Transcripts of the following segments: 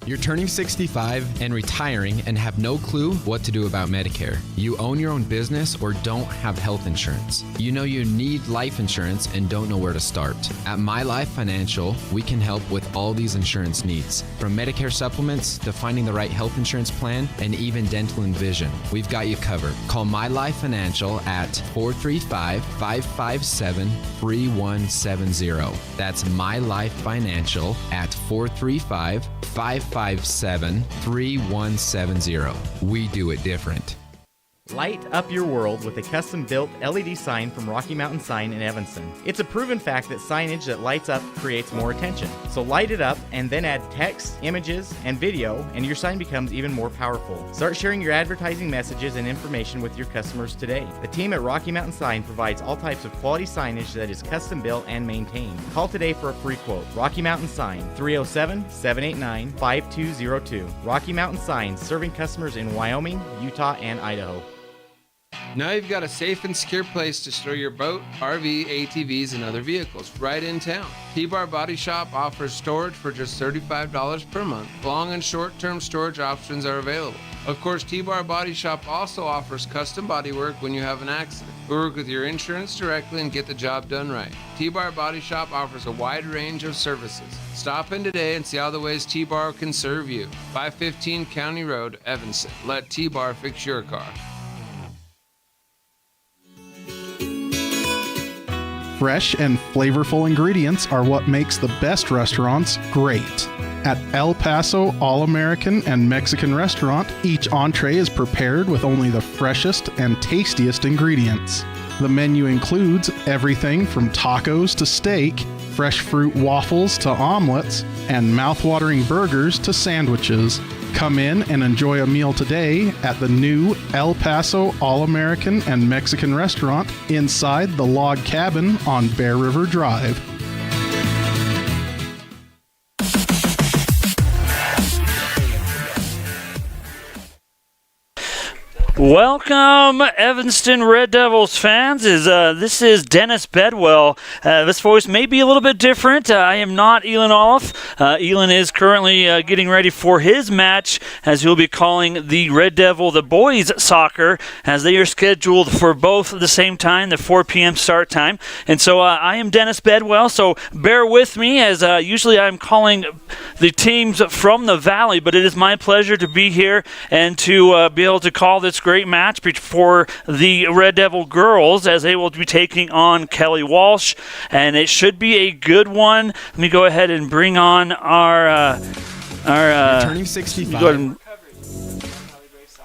You're turning 65 and retiring and have no clue what to do about Medicare. You own your own business or don't have health insurance. You know you need life insurance and don't know where to start. At My Life Financial, we can help with all these insurance needs. From Medicare supplements to finding the right health insurance plan and even dental and vision. We've got you covered. Call My Life Financial at 435-557-3170. That's My Life Financial at 435-557-3170. We do it different. Light up your world with a custom-built LED sign from Rocky Mountain Sign in Evanston. It's a proven fact that signage that lights up creates more attention. So light it up and then add text, images, and video, and your sign becomes even more powerful. Start sharing your advertising messages and information with your customers today. The team at Rocky Mountain Sign provides all types of quality signage that is custom-built and maintained. Call today for a free quote. Rocky Mountain Sign, 307-789-5202. Rocky Mountain Sign, serving customers in Wyoming, Utah, and Idaho. Now you've got a safe and secure place to store your boat, RV, ATVs, and other vehicles right in town. T-Bar Body Shop offers storage for just $35 per month. Long and short-term storage options are available. Of course, T-Bar Body Shop also offers custom body work when you have an accident. We work with your insurance directly and get the job done right. T-Bar Body Shop offers a wide range of services. Stop in today and see all the ways T-Bar can serve you. 515 County Road, Evanston. Let T-Bar fix your car. Fresh and flavorful ingredients are what makes the best restaurants great. At El Paso All-American and Mexican Restaurant, each entree is prepared with only the freshest and tastiest ingredients. The menu includes everything from tacos to steak, fresh fruit waffles to omelets, and mouth-watering burgers to sandwiches. Come in and enjoy a meal today at the new El Paso All-American and Mexican Restaurant inside the log cabin on Bear River Drive. Welcome, Evanston Red Devils fans. This is Dennis Bedwell. This voice may be a little bit different. I am not Elin Olaf. Elin is currently getting ready for his match as he'll be calling the Red Devil, the boys soccer, as they are scheduled for both at the same time, the 4 p.m. start time. And so I am Dennis Bedwell, so bear with me as usually I'm calling the teams from the Valley, but it is my pleasure to be here and to be able to call this great match for the Red Devil girls as they will be taking on Kelly Walsh, and it should be a good one. Let me go ahead and bring on our turning 65.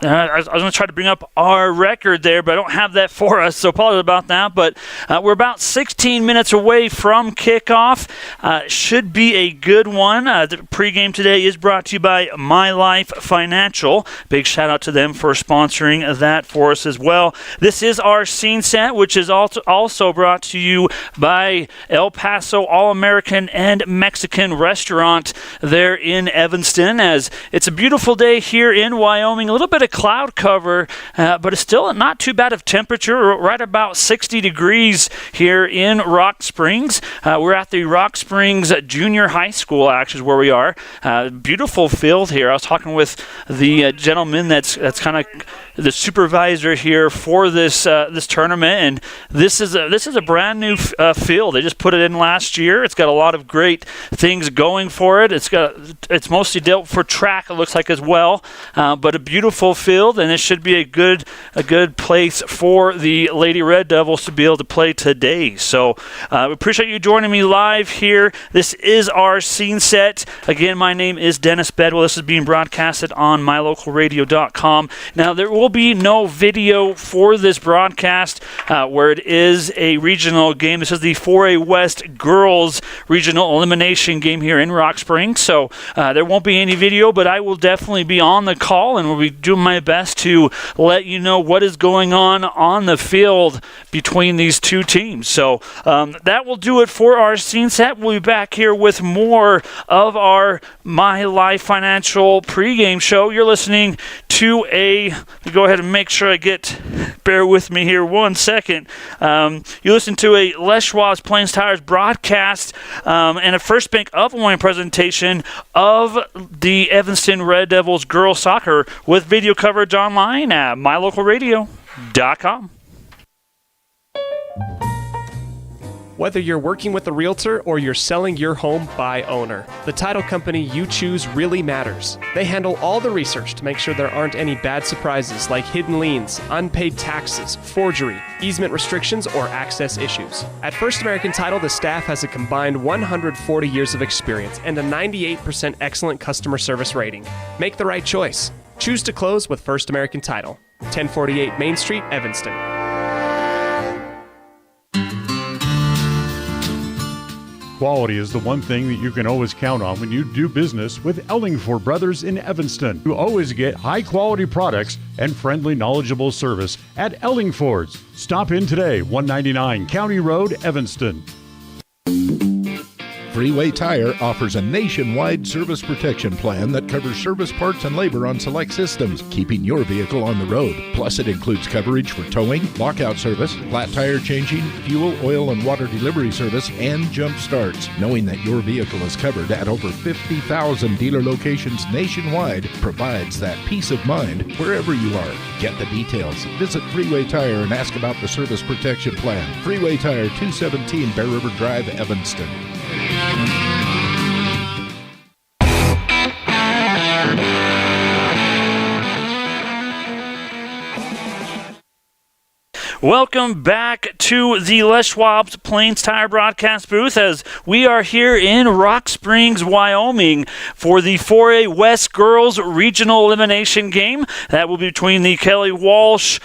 I was going to try to bring up our record there, but I don't have that for us, so apologies about that. But we're about 16 minutes away from kickoff. Should be a good one. The pregame today is brought to you by My Life Financial. Big shout out to them for sponsoring that for us as well. This is our scene set, which is also brought to you by El Paso All-American and Mexican Restaurant there in Evanston, as it's a beautiful day here in Wyoming. A little bit of cloud cover, but it's still not too bad of temperature, right about 60 degrees here in Rock Springs. We're at the Rock Springs Junior High School, actually, is where we are. Beautiful field here. I was talking with the gentleman that's kind of the supervisor here for this tournament, and this is a brand new field. They just put it in last year. It's got a lot of great things going for it. It's mostly built for track, it looks like, as well, but a beautiful field, and it should be a good place for the Lady Red Devils to be able to play today. So we appreciate you joining me live here. This is our scene set. Again, my name is Dennis Bedwell. This is being broadcasted on mylocalradio.com. Now, there will be no video for this broadcast where it is a regional game. This is the 4A West Girls Regional Elimination game here in Rock Springs. So there won't be any video, but I will definitely be on the call and we'll be doing my my best to let you know what is going on the field between these two teams. So that will do it for our scene set. We'll be back here with more of our My Life Financial pregame show. You're listening to let me go ahead and make sure bear with me here 1 second. You listen to a Les Schwab's Plains Tires broadcast and a First Bank of Wyoming presentation of the Evanston Red Devils girls soccer with video coverage online at mylocalradio.com. Whether you're working with a realtor or you're selling your home by owner, the title company you choose really matters. They handle all the research to make sure there aren't any bad surprises like hidden liens, unpaid taxes, forgery, easement restrictions, or access issues. At First American Title, the staff has a combined 140 years of experience and a 98% excellent customer service rating. Make the right choice. Choose to close with First American Title. 1048 Main Street, Evanston. Quality is the one thing that you can always count on when you do business with Ellingford Brothers in Evanston. You always get high-quality products and friendly, knowledgeable service at Ellingford's. Stop in today, 199 County Road, Evanston. Freeway Tire offers a nationwide service protection plan that covers service parts and labor on select systems, keeping your vehicle on the road. Plus, it includes coverage for towing, lockout service, flat tire changing, fuel, oil, and water delivery service, and jump starts. Knowing that your vehicle is covered at over 50,000 dealer locations nationwide provides that peace of mind wherever you are. Get the details. Visit Freeway Tire and ask about the service protection plan. Freeway Tire, 217 Bear River Drive, Evanston. Welcome back to the Les Schwab's Plains Tire broadcast booth as we are here in Rock Springs, Wyoming for the 4A West Girls Regional Elimination game. That will be between the Kelly Walsh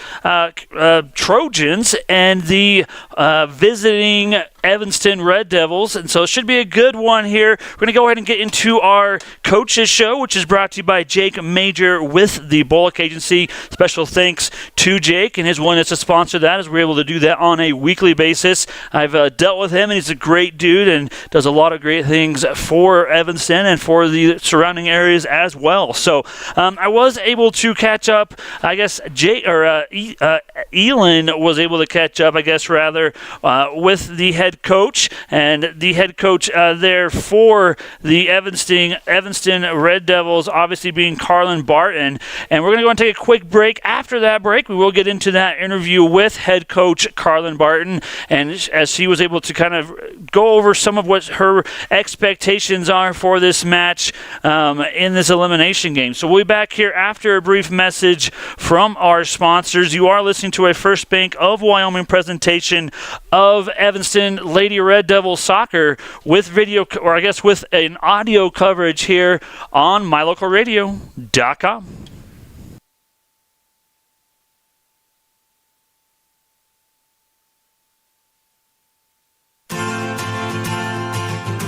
Trojans and the visiting Evanston Red Devils, and so it should be a good one here. We're going to go ahead and get into our coaches show, which is brought to you by Jake Major with the Bullock Agency. Special thanks to Jake and his willingness to sponsor that, as we're able to do that on a weekly basis. I've dealt with him, and he's a great dude and does a lot of great things for Evanston and for the surrounding areas as well. So I was able to catch up, I guess Elin was able to catch up, with the head coach, and the head coach there for the Evanston Red Devils obviously being Carlin Barton. And we're going to go and take a quick break. After that break, we will get into that interview with head coach Carlin Barton, and as she was able to kind of go over some of what her expectations are for this match in this elimination game. So we'll be back here after a brief message from our sponsors. You are listening to a First Bank of Wyoming presentation of Evanston Lady Red Devils soccer with with an audio coverage here on mylocalradio.com.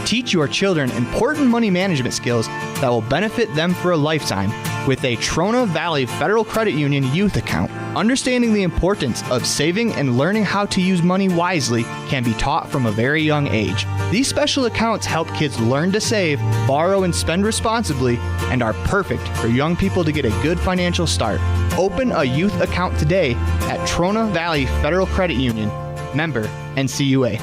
Teach your children important money management skills that will benefit them for a lifetime with a Trona Valley Federal Credit Union youth account. Understanding the importance of saving and learning how to use money wisely can be taught from a very young age. These special accounts help kids learn to save, borrow, and spend responsibly, and are perfect for young people to get a good financial start. Open a youth account today at Trona Valley Federal Credit Union. Member NCUA.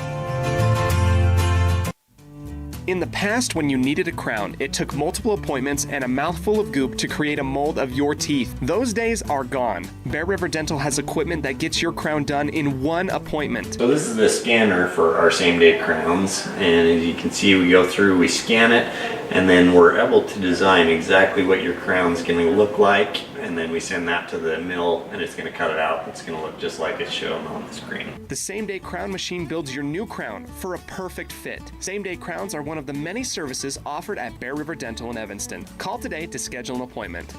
In the past, when you needed a crown, it took multiple appointments and a mouthful of goop to create a mold of your teeth. Those days are gone. Bear River Dental has equipment that gets your crown done in one appointment. So this is the scanner for our same-day crowns, and as you can see, we go through, we scan it, and then we're able to design exactly what your crown's going to look like, and then we send that to the mill, and it's going to cut it out. It's going to look just like it's shown on the screen. The same-day crown machine builds your new crown for a perfect fit. Same-day crowns are one of the many services offered at Bear River Dental in Evanston. Call today to schedule an appointment.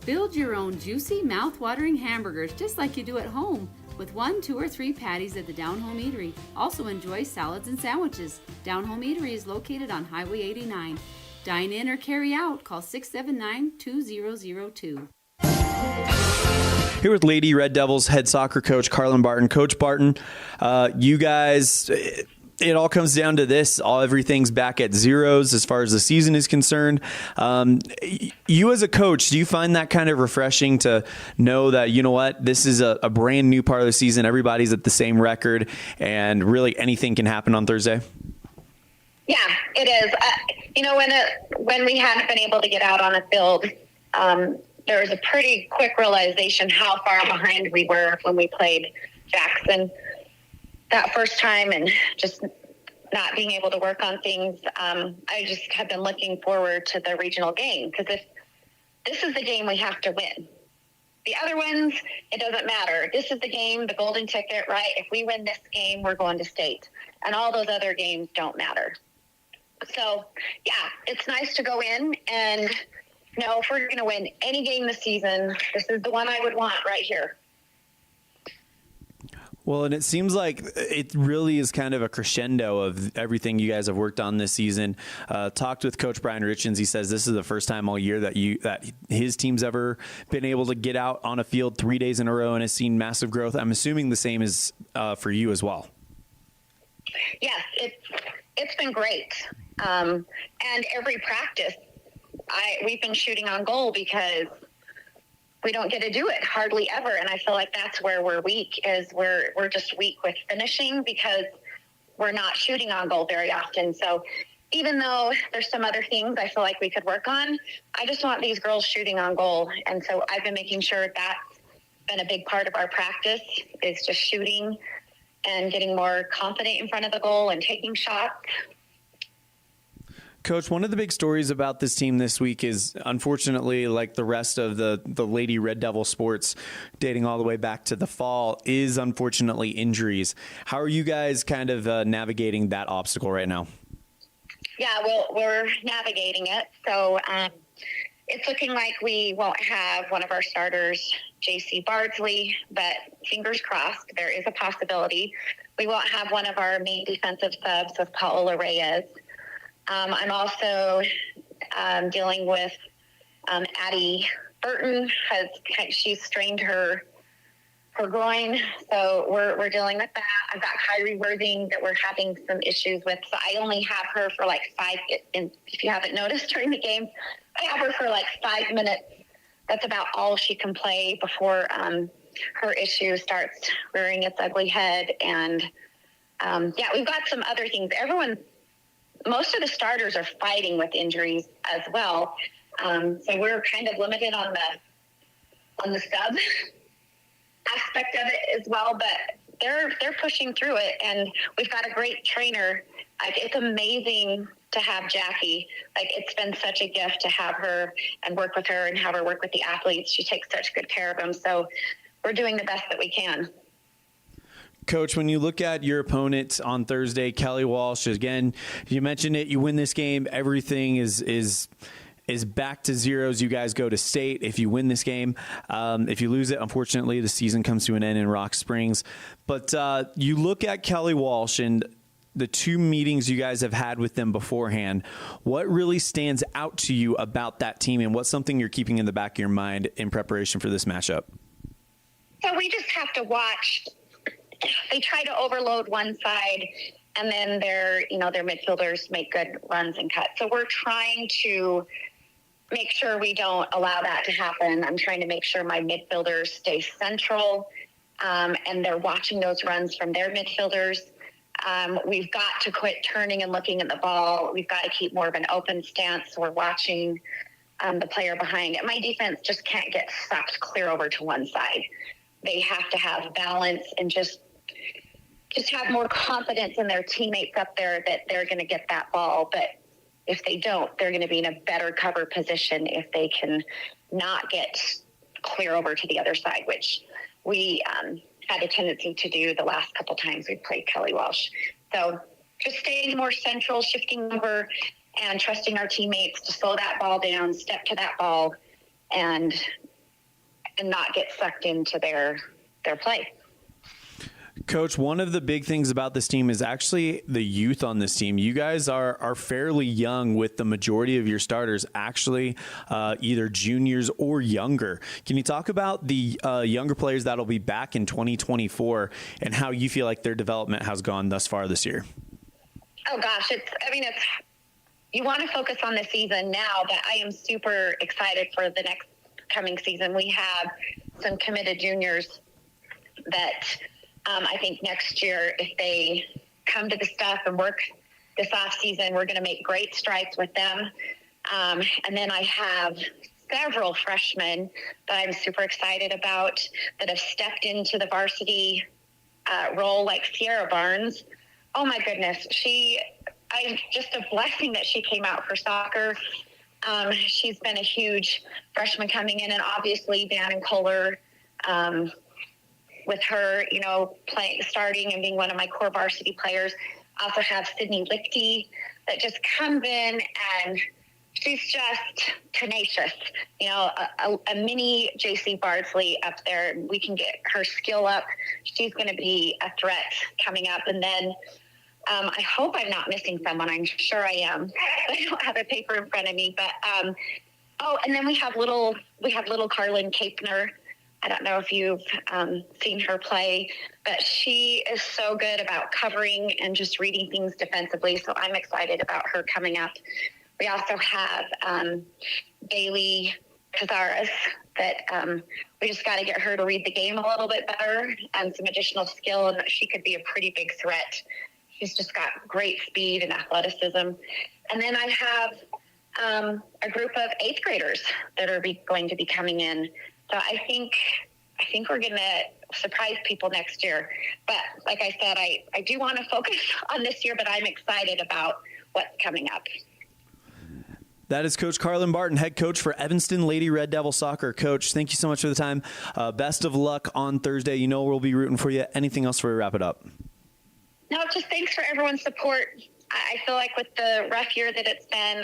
Build your own juicy, mouth-watering hamburgers just like you do at home with 1, 2, or 3 patties at the Down Home Eatery. Also enjoy salads and sandwiches. Down Home Eatery is located on Highway 89. Dine in or carry out. Call 679-2002. Here with Lady Red Devils head soccer coach Carlin Barton. Coach Barton, you guys, it all comes down to this. Everything's back at zeros as far as the season is concerned. You as a coach, do you find that kind of refreshing to know that, you know what, this is a brand new part of the season. Everybody's at the same record, and really anything can happen on Thursday? Yeah, it is. When we hadn't been able to get out on a field, there was a pretty quick realization how far behind we were when we played Jackson that first time, and just not being able to work on things. I just have been looking forward to the regional game, because if this is the game we have to win. The other ones, it doesn't matter. This is the game, the golden ticket, right? If we win this game, we're going to state. And all those other games don't matter. So, yeah, it's nice to go in and know if we're going to win any game this season, this is the one I would want right here. Well, and it seems like it really is kind of a crescendo of everything you guys have worked on this season. Talked with Coach Brian Richens. He says this is the first time all year that his team's ever been able to get out on a field 3 days in a row and has seen massive growth. I'm assuming the same is for you as well. Yes, it's been great. And every practice, we've been shooting on goal, because we don't get to do it hardly ever. And I feel like that's where we're weak, is we're just weak with finishing, because we're not shooting on goal very often. So even though there's some other things I feel like we could work on, I just want these girls shooting on goal. And so I've been making sure that's been a big part of our practice, is just shooting and getting more confident in front of the goal and taking shots. Coach, one of the big stories about this team this week is, unfortunately, like the rest of the Lady Red Devil sports dating all the way back to the fall, is unfortunately injuries. How are you guys kind of navigating that obstacle right now? Yeah, well, we're navigating it. So it's looking like we won't have one of our starters, JC Bardsley, but fingers crossed, there is a possibility. We won't have one of our main defensive subs with Paola Reyes. I'm also dealing with Addie Burton. She's strained her groin, so we're dealing with that. I've got Kyrie Worthing that we're having some issues with, so I only have her for like 5. And if you haven't noticed during the game, I have her for like 5 minutes. That's about all she can play before her issue starts rearing its ugly head. And we've got some other things. Most of the starters are fighting with injuries as well. So we're kind of limited on the sub aspect of it as well, but they're pushing through it, and we've got a great trainer. It's amazing to have Jackie. It's been such a gift to have her and work with her and have her work with the athletes. She takes such good care of them. So we're doing the best that we can. Coach, when you look at your opponent on Thursday, Kelly Walsh, again, you mentioned it, you win this game, everything is back to zeros. You guys go to state if you win this game. If you lose it, unfortunately, the season comes to an end in Rock Springs. But you look at Kelly Walsh and the 2 meetings you guys have had with them beforehand. What really stands out to you about that team, and what's something you're keeping in the back of your mind in preparation for this matchup? So we just have to watch. They try to overload one side, and then their midfielders make good runs and cuts. So we're trying to make sure we don't allow that to happen. I'm trying to make sure my midfielders stay central, and they're watching those runs from their midfielders. We've got to quit turning and looking at the ball. We've got to keep more of an open stance. So we're watching the player behind it. My defense just can't get sucked clear over to one side. They have to have balance and just have more confidence in their teammates up there that they're going to get that ball. But if they don't, they're going to be in a better cover position if they can not get clear over to the other side, which we had a tendency to do the last couple times we played Kelly Walsh. So just staying more central, shifting over, and trusting our teammates to slow that ball down, step to that ball, and not get sucked into their play. Coach, one of the big things about this team is actually the youth on this team. You guys are fairly young, with the majority of your starters actually either juniors or younger. Can you talk about the younger players that'll be back in 2024 and how you feel like their development has gone thus far this year? Oh gosh, you want to focus on the season now, but I am super excited for the next coming season. We have some committed juniors that I think next year, if they come to the stuff and work this off season, we're going to make great strides with them. And then I have several freshmen that I'm super excited about that have stepped into the varsity role, like Sierra Barnes. Oh my goodness. Just a blessing that she came out for soccer. She's been a huge freshman coming in, and obviously Dan and Kohler, with her, starting and being one of my core varsity players. I also have Sydney Lichty that just comes in, and she's just tenacious. A mini JC Bardsley up there. We can get her skill up. She's going to be a threat coming up. And then I hope I'm not missing someone. I'm sure I am. I don't have a paper in front of me, but and then we have little Carlin Kapner. I don't know if you've seen her play, but she is so good about covering and just reading things defensively. So I'm excited about her coming up. We also have Bailey Cazares that we just got to get her to read the game a little bit better and some additional skill, and she could be a pretty big threat. She's just got great speed and athleticism. And then I have a group of 8th graders that are going to be coming in. So I think we're going to surprise people next year. But like I said, I do want to focus on this year, but I'm excited about what's coming up. That is Coach Carlin Barton, head coach for Evanston Lady Red Devil Soccer. Coach, thank you so much for the time. Best of luck on Thursday. We'll be rooting for you. Anything else before we wrap it up? No, just thanks for everyone's support. I feel like with the rough year that it's been,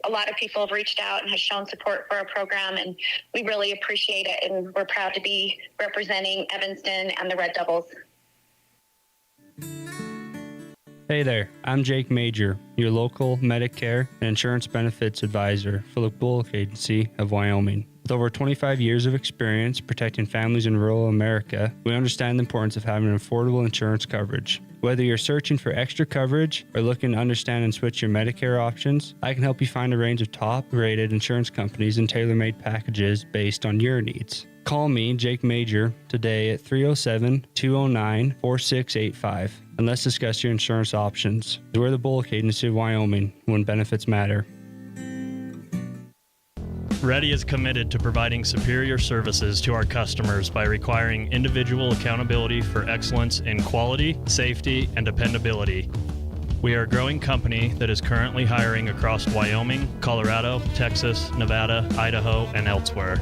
a lot of people have reached out and have shown support for our program, and we really appreciate it, and we're proud to be representing Evanston and the Red Devils. Hey there, I'm Jake Major, your local Medicare and insurance benefits advisor for the Bullock Agency of Wyoming. With over 25 years of experience protecting families in rural America, we understand the importance of having affordable insurance coverage. Whether you're searching for extra coverage or looking to understand and switch your Medicare options, I can help you find a range of top-rated insurance companies and tailor-made packages based on your needs. Call me, Jake Major, today at 307-209-4685, and let's discuss your insurance options. We're the Bullock Agency of Wyoming, when benefits matter. Ready is committed to providing superior services to our customers by requiring individual accountability for excellence in quality, safety, and dependability. We are a growing company that is currently hiring across Wyoming, Colorado, Texas, Nevada, Idaho, and elsewhere.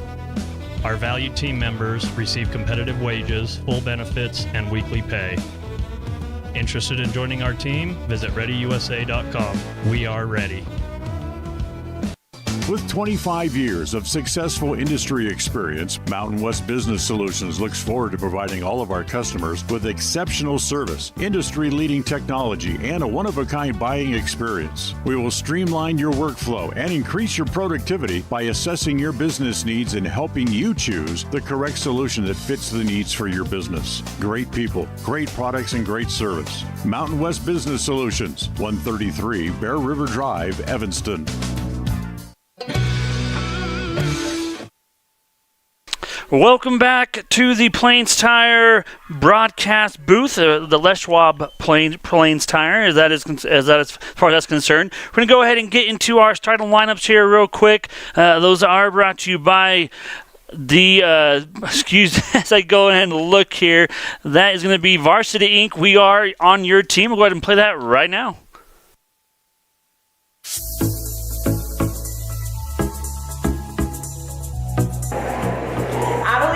Our valued team members receive competitive wages, full benefits, and weekly pay. Interested in joining our team? Visit ReadyUSA.com. We are ready. With 25 years of successful industry experience, Mountain West Business Solutions looks forward to providing all of our customers with exceptional service, industry-leading technology, and a one-of-a-kind buying experience. We will streamline your workflow and increase your productivity by assessing your business needs and helping you choose the correct solution that fits the needs for your business. Great people, great products, and great service. Mountain West Business Solutions, 133 Bear River Drive, Evanston. Welcome back to the Plains Tire broadcast booth, the Les Schwab Plains Tire, as far as that's concerned. We're going to go ahead and get into our starting lineups here real quick. Those are brought to you by the, as I go ahead and look here, that is going to be Varsity Inc. We are on your team. We'll go ahead and play that right now.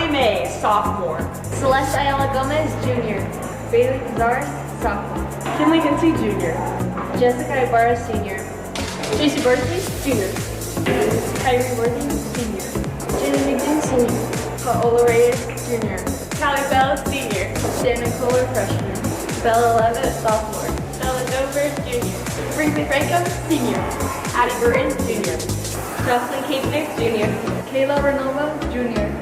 May, sophomore. Celeste Ayala Gomez, junior. Bailey Cazares, sophomore. Kinley Kinsey, junior. Jessica Ibarra, senior. JC Barkley, junior. Kyrie Worthy, senior. Jalen Migden, senior. Paola Reyes, junior. Callie Bell, senior. Shannon Kohler, freshman. Bella Levitt, sophomore. Bella Dover, junior. Brinkley Frankham, senior. Addie Burton, junior. Jocelyn Kaepnick, junior. Kayla Renova, junior.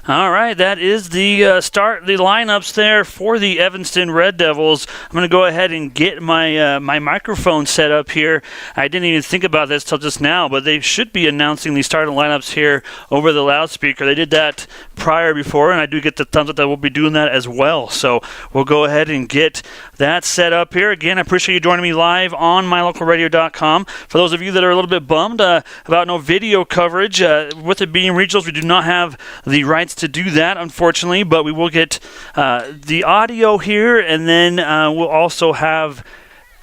All right, that is the the lineups there for the Evanston Red Devils. I'm going to go ahead and get my my microphone set up here. I didn't even think about this till just now, but they should be announcing the starting lineups here over the loudspeaker. They did that before, and I do get the thumbs up that we'll be doing that as well. So we'll go ahead and get that set up here. Again, I appreciate you joining me live on mylocalradio.com. For those of you that are a little bit bummed about no video coverage, with it being regionals, we do not have the rights to do that, unfortunately, but we will get the audio here, and then we'll also have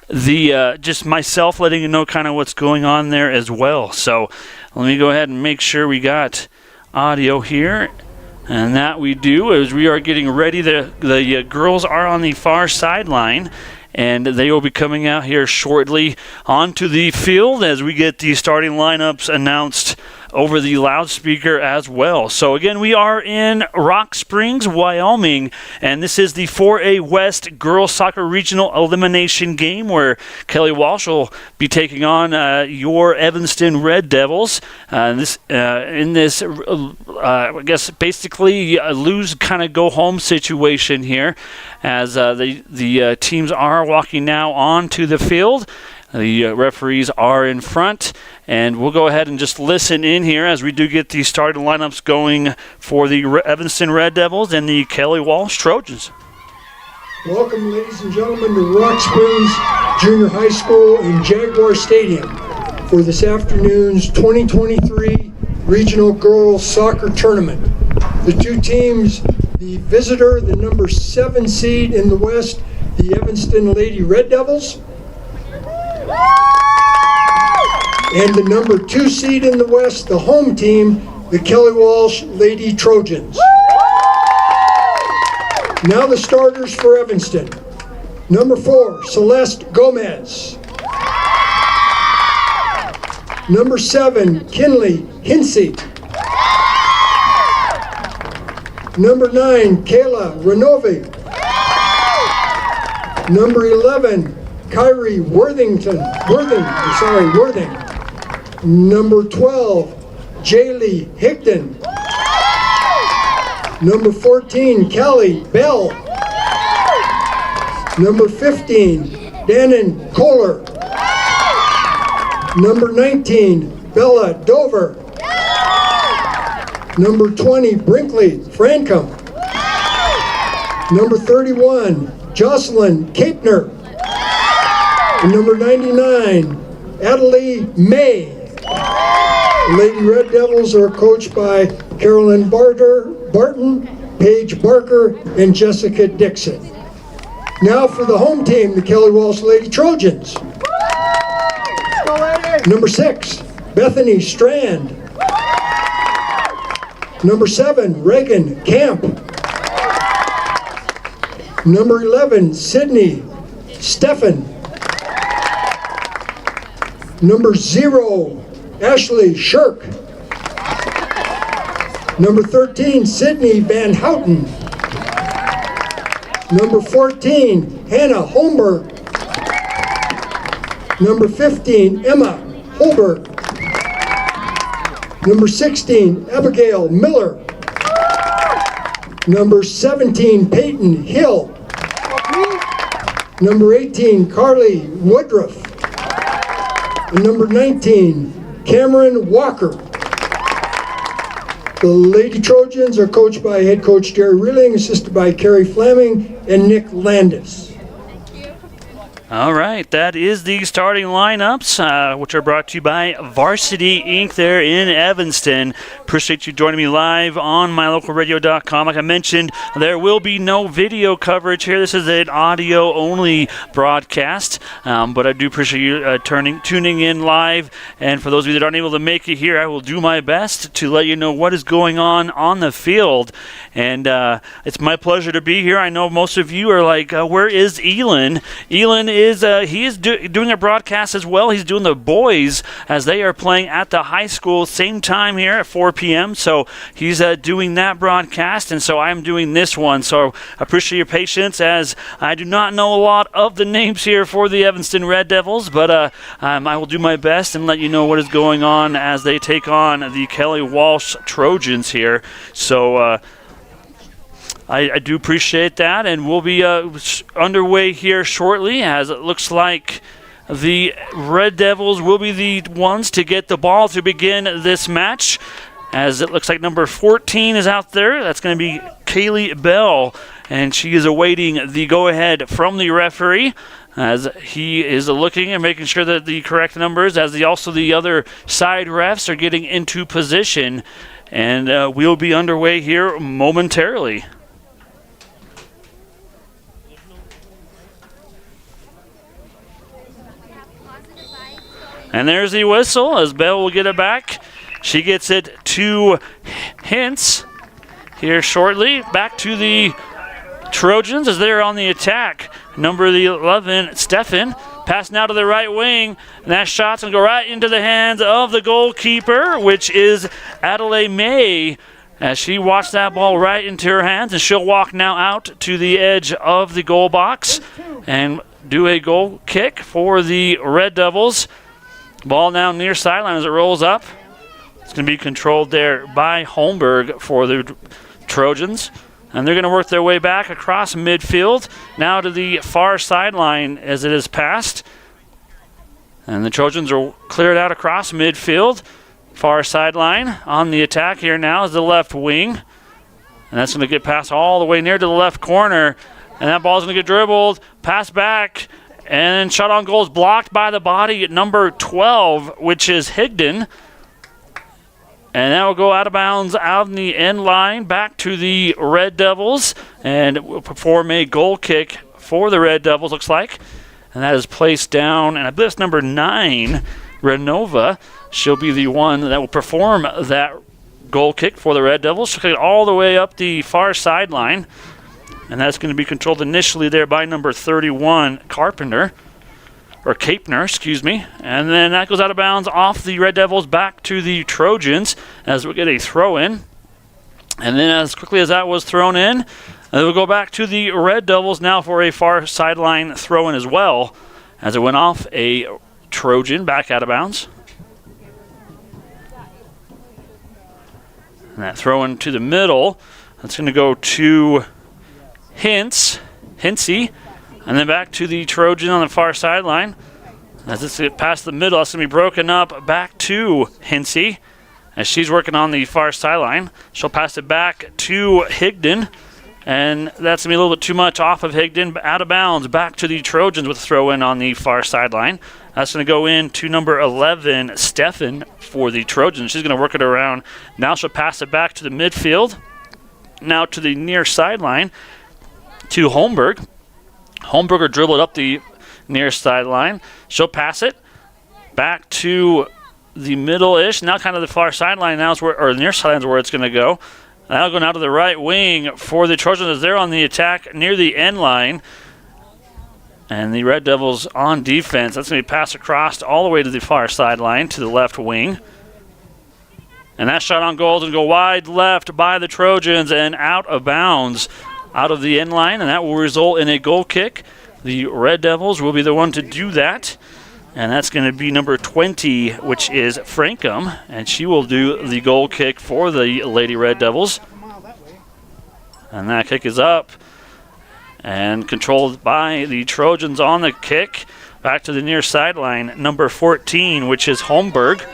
the just myself letting you know kind of what's going on there as well. So let me go ahead and make sure we got audio here, and that we do as we are getting ready. The girls are on the far sideline, and they will be coming out here shortly onto the field as we get the starting lineups announced over the loudspeaker as well. So again, we are in Rock Springs, Wyoming, and this is the 4A West Girls Soccer Regional Elimination game where Kelly Walsh will be taking on your Evanston Red Devils. I guess basically a lose kind of go home situation here as the teams are walking now onto the field. The referees are in front, and we'll go ahead and just listen in here as we do get the starting lineups going for the Evanston Red Devils and the Kelly Walsh Trojans. Welcome, ladies and gentlemen, to Rock Springs Junior High School and Jaguar Stadium for this afternoon's 2023 Regional Girls Soccer Tournament. The two teams, the visitor, the number 7 seed in the West, the Evanston Lady Red Devils, and the number 2 seed in the West, the home team, the Kelly Walsh Lady Trojans. Now the starters for Evanston. Number 4, Celeste Gomez. Number 7, Kinley Hinsey. Number 9, Kayla Renovi. Number 11, Kyrie Worthing. Number 12, Jaylee Higdon. Number 14, Callie Bell. Number 15, Dannon Kohler. Number 19, Bella Dover. Number 20, Brinkley Frankham. Number 31, Jocelyn Kaepner. And number 99, Adelie May. The Lady Red Devils are coached by Carolyn Barton, Paige Barker, and Jessica Dixon. Now for the home team, the Kelly Walsh Lady Trojans. Number 6, Bethany Strand. Number 7, Reagan Camp. Number 11, Sydney Steffen. Number 0, Ashley Shirk. Number 13, Sydney Van Houten. Number 14, Hannah Holmberg. Number 15, Emma Holberg. Number 16, Abigail Miller. Number 17, Peyton Hill. Number 18, Carly Woodruff. And number 19, Cameron Walker. The Lady Trojans are coached by head coach Jerry Reeling, assisted by Carrie Fleming and Nick Landis. All right, that is the starting lineups, which are brought to you by Varsity Inc. there in Evanston. Appreciate you joining me live on mylocalradio.com. Like I mentioned, there will be no video coverage here. This is an audio-only broadcast, but I do appreciate you tuning in live. And for those of you that aren't able to make it here, I will do my best to let you know what is going on the field. And it's my pleasure to be here. I know most of you are like, where is Elin? Elin is doing a broadcast as well. He's doing the boys as they are playing at the high school, same time here at 4 p.m. So he's doing that broadcast, and so I'm doing this one. So I appreciate your patience as I do not know a lot of the names here for the Evanston Red Devils, but I will do my best and let you know what is going on as they take on the Kelly Walsh Trojans here. So I do appreciate that, and we'll be underway here shortly as it looks like the Red Devils will be the ones to get the ball to begin this match, as it looks like number 14 is out there. That's going to be Kaylee Bell, and she is awaiting the go-ahead from the referee as he is looking and making sure that the correct numbers, as the other side refs are getting into position, and we'll be underway here momentarily. And there's the whistle as Bell will get it back. She gets it to Hintz here shortly. Back to the Trojans as they're on the attack. Number 11, Stefan. Pass now to the right wing. And that shot's going to go right into the hands of the goalkeeper, which is Adelaide May, as she watched that ball right into her hands. And she'll walk now out to the edge of the goal box and do a goal kick for the Red Devils. Ball now near sideline as it rolls up. It's going to be controlled there by Holmberg for the Trojans. And they're going to work their way back across midfield, now to the far sideline as it is passed. And the Trojans are cleared out across midfield. Far sideline on the attack here now is the left wing. And that's going to get passed all the way near to the left corner. And that ball's going to get dribbled, passed back, and shot on goal is blocked by the body at number 12, which is Higdon. And that will go out of bounds out in the end line back to the Red Devils. And will perform a goal kick for the Red Devils, looks like. And that is placed down. And I believe it's number 9, Renova. She'll be the one that will perform that goal kick for the Red Devils. She'll kick it all the way up the far sideline. And that's going to be controlled initially there by number 31, Capner, excuse me. And then that goes out of bounds off the Red Devils back to the Trojans as we get a throw in. And then as quickly as that was thrown in, we'll go back to the Red Devils now for a far sideline throw in as well, as it went off a Trojan back out of bounds. And that throw in to the middle, that's going to go to Hinsey, and then back to the Trojan on the far sideline. As this gets past the middle, it's going to be broken up back to Hinsey as she's working on the far sideline. She'll pass it back to Higdon, and that's going to be a little bit too much off of Higdon, out of bounds, back to the Trojans with a throw-in on the far sideline. That's going to go in to number 11, Stefan, for the Trojans. She's going to work it around. Now she'll pass it back to the midfield, now to the near sideline, to Holmberg. Holmberg will dribble it up the near sideline. She'll pass it back to the middle-ish. Now kind of the far sideline now is where, or near sideline is where it's going to go. That'll go now to the right wing for the Trojans as they're on the attack near the end line. And the Red Devils on defense. That's going to be passed across all the way to the far sideline to the left wing. And that shot on goal is going to go wide left by the Trojans and out of bounds out of the end line, and that will result in a goal kick. The Red Devils will be the one to do that, and that's going to be number 20, which is Frankham, and she will do the goal kick for the Lady Red Devils. And that kick is up and controlled by the Trojans on the kick. Back to the near sideline, number 14, which is Holmberg.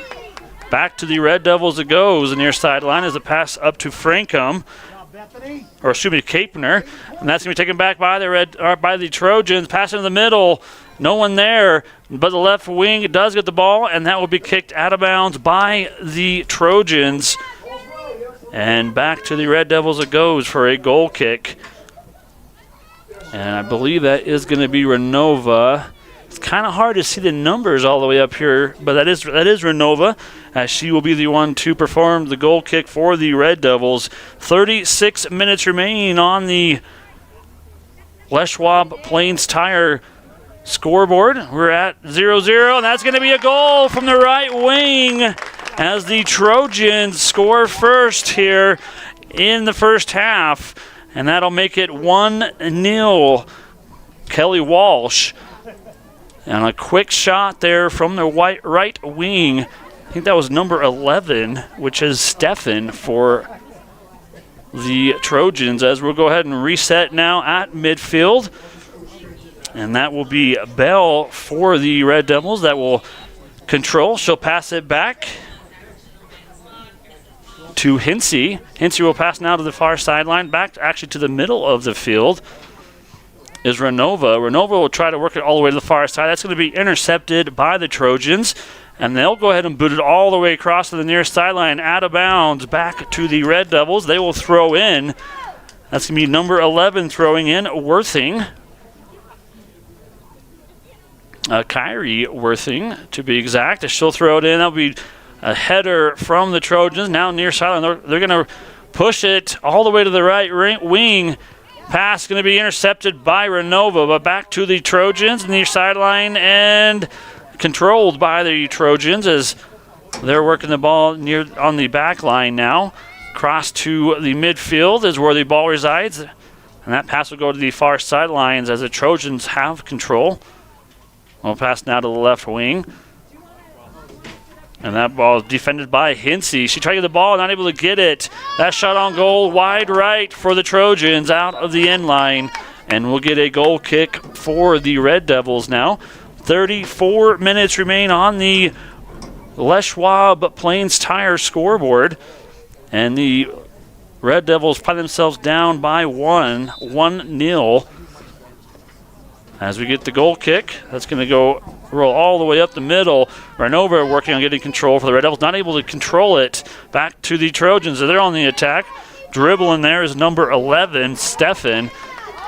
Back to the Red Devils it goes. The near sideline is a pass up to Frankham. Or excuse me, Capner, and that's going to be taken back by the Trojans. Pass in the middle, no one there, but the left wing does get the ball, and that will be kicked out of bounds by the Trojans. And back to the Red Devils it goes for a goal kick. And I believe that is going to be Renova. It's kind of hard to see the numbers all the way up here, but that is Renova, as she will be the one to perform the goal kick for the Red Devils. 36 minutes remaining on the Les Schwab Plains Tire scoreboard. We're at 0-0, and that's going to be a goal from the right wing as the Trojans score first here in the first half, and that'll make it 1-0. Kelly Walsh. And a quick shot there from the right wing. I think that was number 11, which is Stefan for the Trojans, as we'll go ahead and reset now at midfield. And that will be Bell for the Red Devils that will control. She'll pass it back to Hinsey. Hinsey will pass now to the far sideline, back actually to the middle of the field is Renova. Renova will try to work it all the way to the far side. That's going to be intercepted by the Trojans, and they'll go ahead and boot it all the way across to the near sideline, out of bounds, back to the Red Devils. They will throw in. That's going to be number 11 throwing in, Worthing. Kyrie Worthing, to be exact. She'll throw it in. That'll be a header from the Trojans. Now near sideline. They're going to push it all the way to the right wing. Pass going to be intercepted by Renova, but back to the Trojans near sideline and controlled by the Trojans as they're working the ball near on the back line now. Cross to the midfield is where the ball resides, and that pass will go to the far sidelines as the Trojans have control. We'll pass now to the left wing. And that ball is defended by Hinsey. She tried to get the ball, not able to get it. That shot on goal, wide right for the Trojans, out of the end line. And we'll get a goal kick for the Red Devils now. 34 minutes remain on the Les Schwab Plains Tire scoreboard. And the Red Devils find themselves down by 1-0. As we get the goal kick, that's going to go roll all the way up the middle. Renova working on getting control for the Red Devils. Not able to control it. Back to the Trojans. They're on the attack. Dribbling there is number 11, Stefan.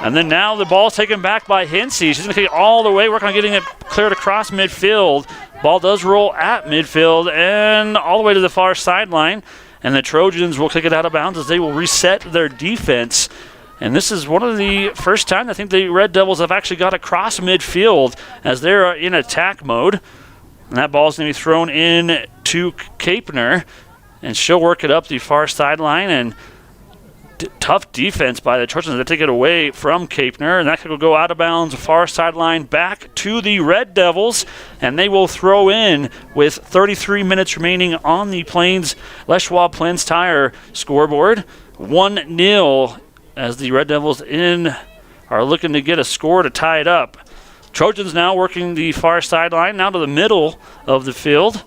And then now the ball's taken back by Hinsey. She's going to take it all the way, work on getting it cleared across midfield. Ball does roll at midfield and all the way to the far sideline. And the Trojans will kick it out of bounds as they will reset their defense. And this is one of the first time I think the Red Devils have actually got across midfield as they're in attack mode. And that ball is going to be thrown in to Kapner, and she'll work it up the far sideline. And tough defense by the Trojans. They take it away from Kapner, and that could go out of bounds, far sideline, back to the Red Devils, and they will throw in with 33 minutes remaining on the Les Schwab Plains Tire scoreboard. 1-0. As the Red Devils are looking to get a score to tie it up. Trojans now working the far sideline, now to the middle of the field.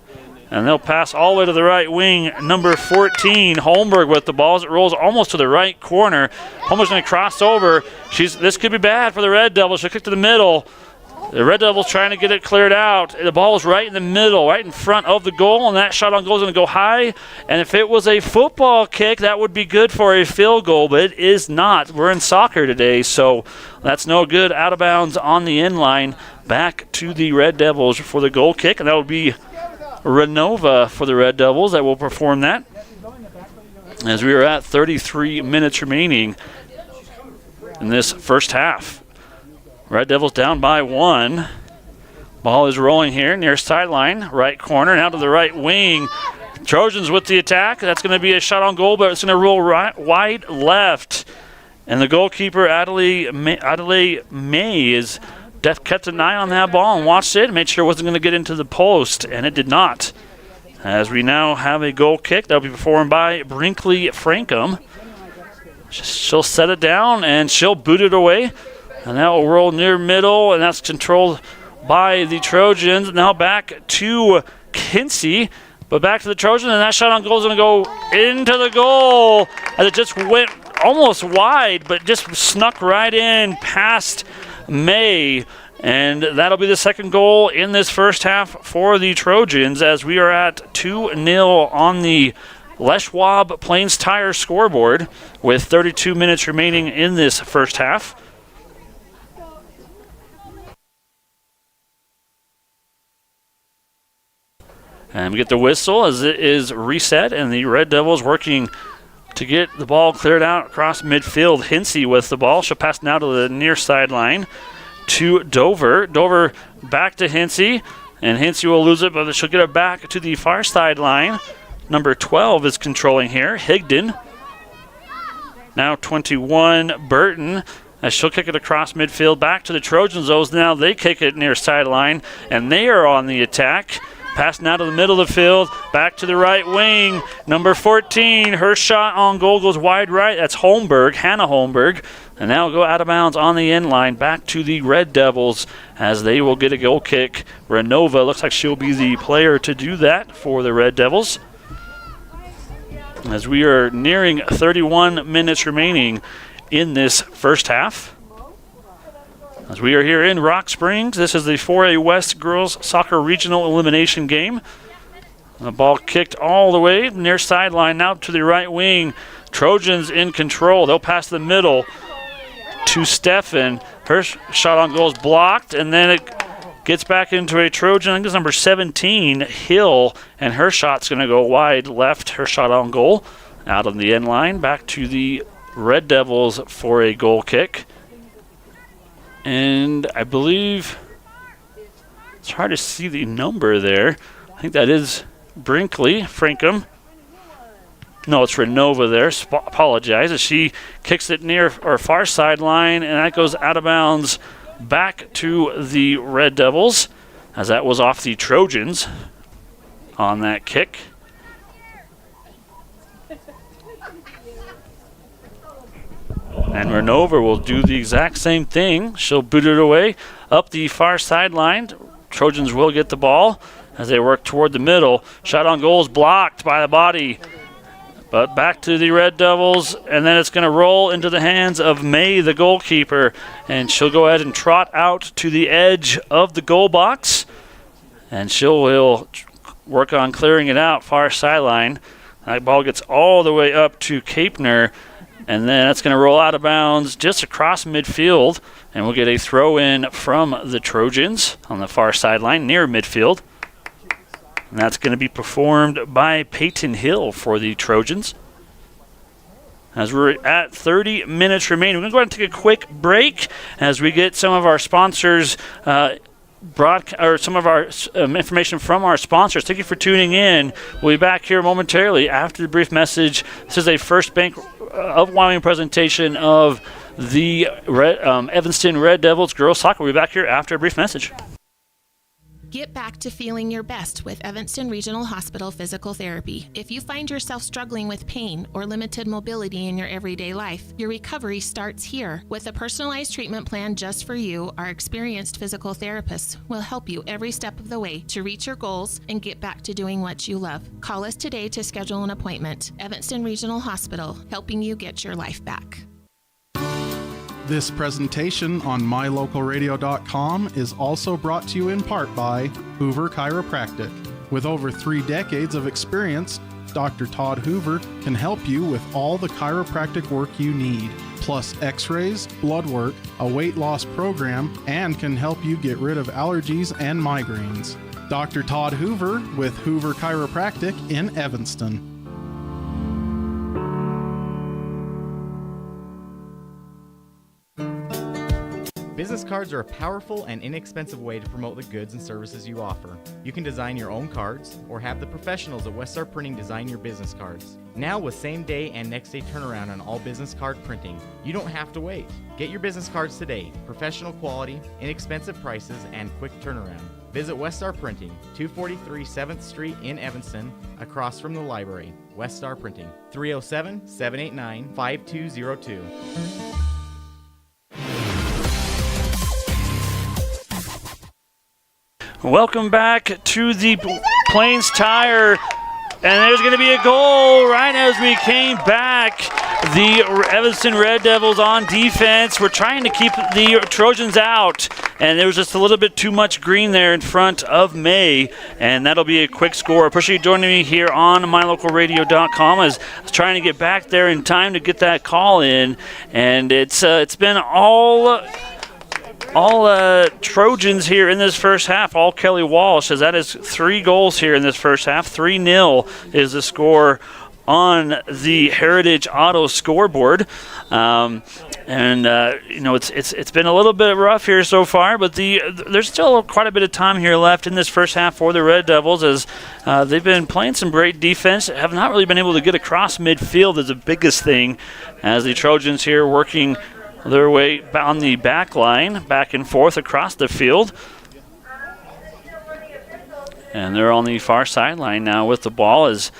And they'll pass all the way to the right wing. Number 14, Holmberg with the ball as it rolls almost to the right corner. Holmberg's going to cross over. This could be bad for the Red Devils. She'll kick to the middle. The Red Devils trying to get it cleared out. The ball is right in the middle, right in front of the goal, and that shot on goal is going to go high. And if it was a football kick, that would be good for a field goal, but it is not. We're in soccer today, so that's no good. Out of bounds on the end line. Back to the Red Devils for the goal kick, and that will be Renova for the Red Devils that will perform that. As we are at 33 minutes remaining in this first half. Red Devils down by 1. Ball is rolling here near sideline, right corner, now to the right wing. Trojans with the attack. That's going to be a shot on goal, but it's going to roll wide left. And the goalkeeper, Adelaide May, is kept an eye on that ball and watched it and made sure it wasn't going to get into the post, and it did not. As we now have a goal kick that will be performed by Brinkley Frankham. She'll set it down, and she'll boot it away. And that will roll near middle, and that's controlled by the Trojans. Now back to Kinsey, but back to the Trojans, and that shot on goal is going to go into the goal. And it just went almost wide, but just snuck right in past May. And that'll be the second goal in this first half for the Trojans as we are at 2-0 on the Les Schwab Plains Tire scoreboard with 32 minutes remaining in this first half. And we get the whistle as it is reset, and the Red Devils working to get the ball cleared out across midfield. Hinsey with the ball. She'll pass now to the near sideline to Dover. Dover back to Hinsey, and Hinsey will lose it, but she'll get it back to the far sideline. Number 12 is controlling here, Higdon. Now 21, Burton, as she'll kick it across midfield back to the Trojans. Those now they kick it near sideline, and they are on the attack. Pass now to the middle of the field, back to the right wing. Number 14, her shot on goal goes wide right. That's Holmberg, Hannah Holmberg. And now go out of bounds on the end line, back to the Red Devils as they will get a goal kick. Renova looks like she'll be the player to do that for the Red Devils. As we are nearing 31 minutes remaining in this first half. As we are here in Rock Springs, this is the 4A West Girls Soccer Regional Elimination Game. The ball kicked all the way near sideline, now to the right wing. Trojans in control. They'll pass the middle to Steffen. Her shot on goal is blocked, and then it gets back into a Trojan. I think it's number 17, Hill, and her shot's going to go wide left. Her shot on goal out on the end line. Back to the Red Devils for a goal kick. And I believe it's hard to see the number there. I think that is Brinkley, Frankham. No, it's Renova there. Apologize as she kicks it near our far sideline, and that goes out of bounds back to the Red Devils, as that was off the Trojans on that kick. And Renova will do the exact same thing. She'll boot it away up the far sideline. Trojans will get the ball as they work toward the middle. Shot on goal is blocked by the body. But back to the Red Devils, and then it's going to roll into the hands of May, the goalkeeper. And she'll go ahead and trot out to the edge of the goal box. And will work on clearing it out far sideline. That ball gets all the way up to Kapner. And then it's going to roll out of bounds just across midfield. And we'll get a throw in from the Trojans on the far sideline near midfield. And that's going to be performed by Peyton Hill for the Trojans. As we're at 30 minutes remaining, we're going to go ahead and take a quick break as we get some of our sponsors some of our information from our sponsors. Thank you for tuning in. We'll be back here momentarily after the brief message. This is a First Bank of Wyoming presentation of the Evanston Red Devils girls soccer. We'll be back here after a brief message. Get back to feeling your best with Evanston Regional Hospital Physical Therapy. If you find yourself struggling with pain or limited mobility in your everyday life, your recovery starts here. With a personalized treatment plan just for you, our experienced physical therapists will help you every step of the way to reach your goals and get back to doing what you love. Call us today to schedule an appointment. Evanston Regional Hospital, helping you get your life back. This presentation on mylocalradio.com is also brought to you in part by Hoover Chiropractic. With over 3 decades of experience, Dr. Todd Hoover can help you with all the chiropractic work you need, plus x-rays, blood work, a weight loss program, and can help you get rid of allergies and migraines. Dr. Todd Hoover with Hoover Chiropractic in Evanston. Business cards are a powerful and inexpensive way to promote the goods and services you offer. You can design your own cards or have the professionals at Westar Printing design your business cards. Now with same day and next day turnaround on all business card printing, you don't have to wait. Get your business cards today. Professional quality, inexpensive prices, and quick turnaround. Visit Westar Printing, 243 7th Street in Evanston, across from the library. Westar Printing, 307-789-5202. Welcome back to the Plains Tire, and there's going to be a goal right as we came back. The Evanston Red Devils on defense. We're trying to keep the Trojans out, and there was just a little bit too much green there in front of May, and that'll be a quick score. I appreciate you joining me here on mylocalradio.com as I was trying to get back there in time to get that call in, and it's been all Trojans here in this first half, all Kelly Walsh, as that is 3 goals here in this first half. 3-0 is the score on the Heritage Auto scoreboard. It's been a little bit rough here so far, but there's still quite a bit of time here left in this first half for the Red Devils, as they've been playing some great defense, have not really been able to get across midfield is the biggest thing, as the Trojans here working their way on the back line, back and forth across the field. And they're on the far sideline now with the ball, as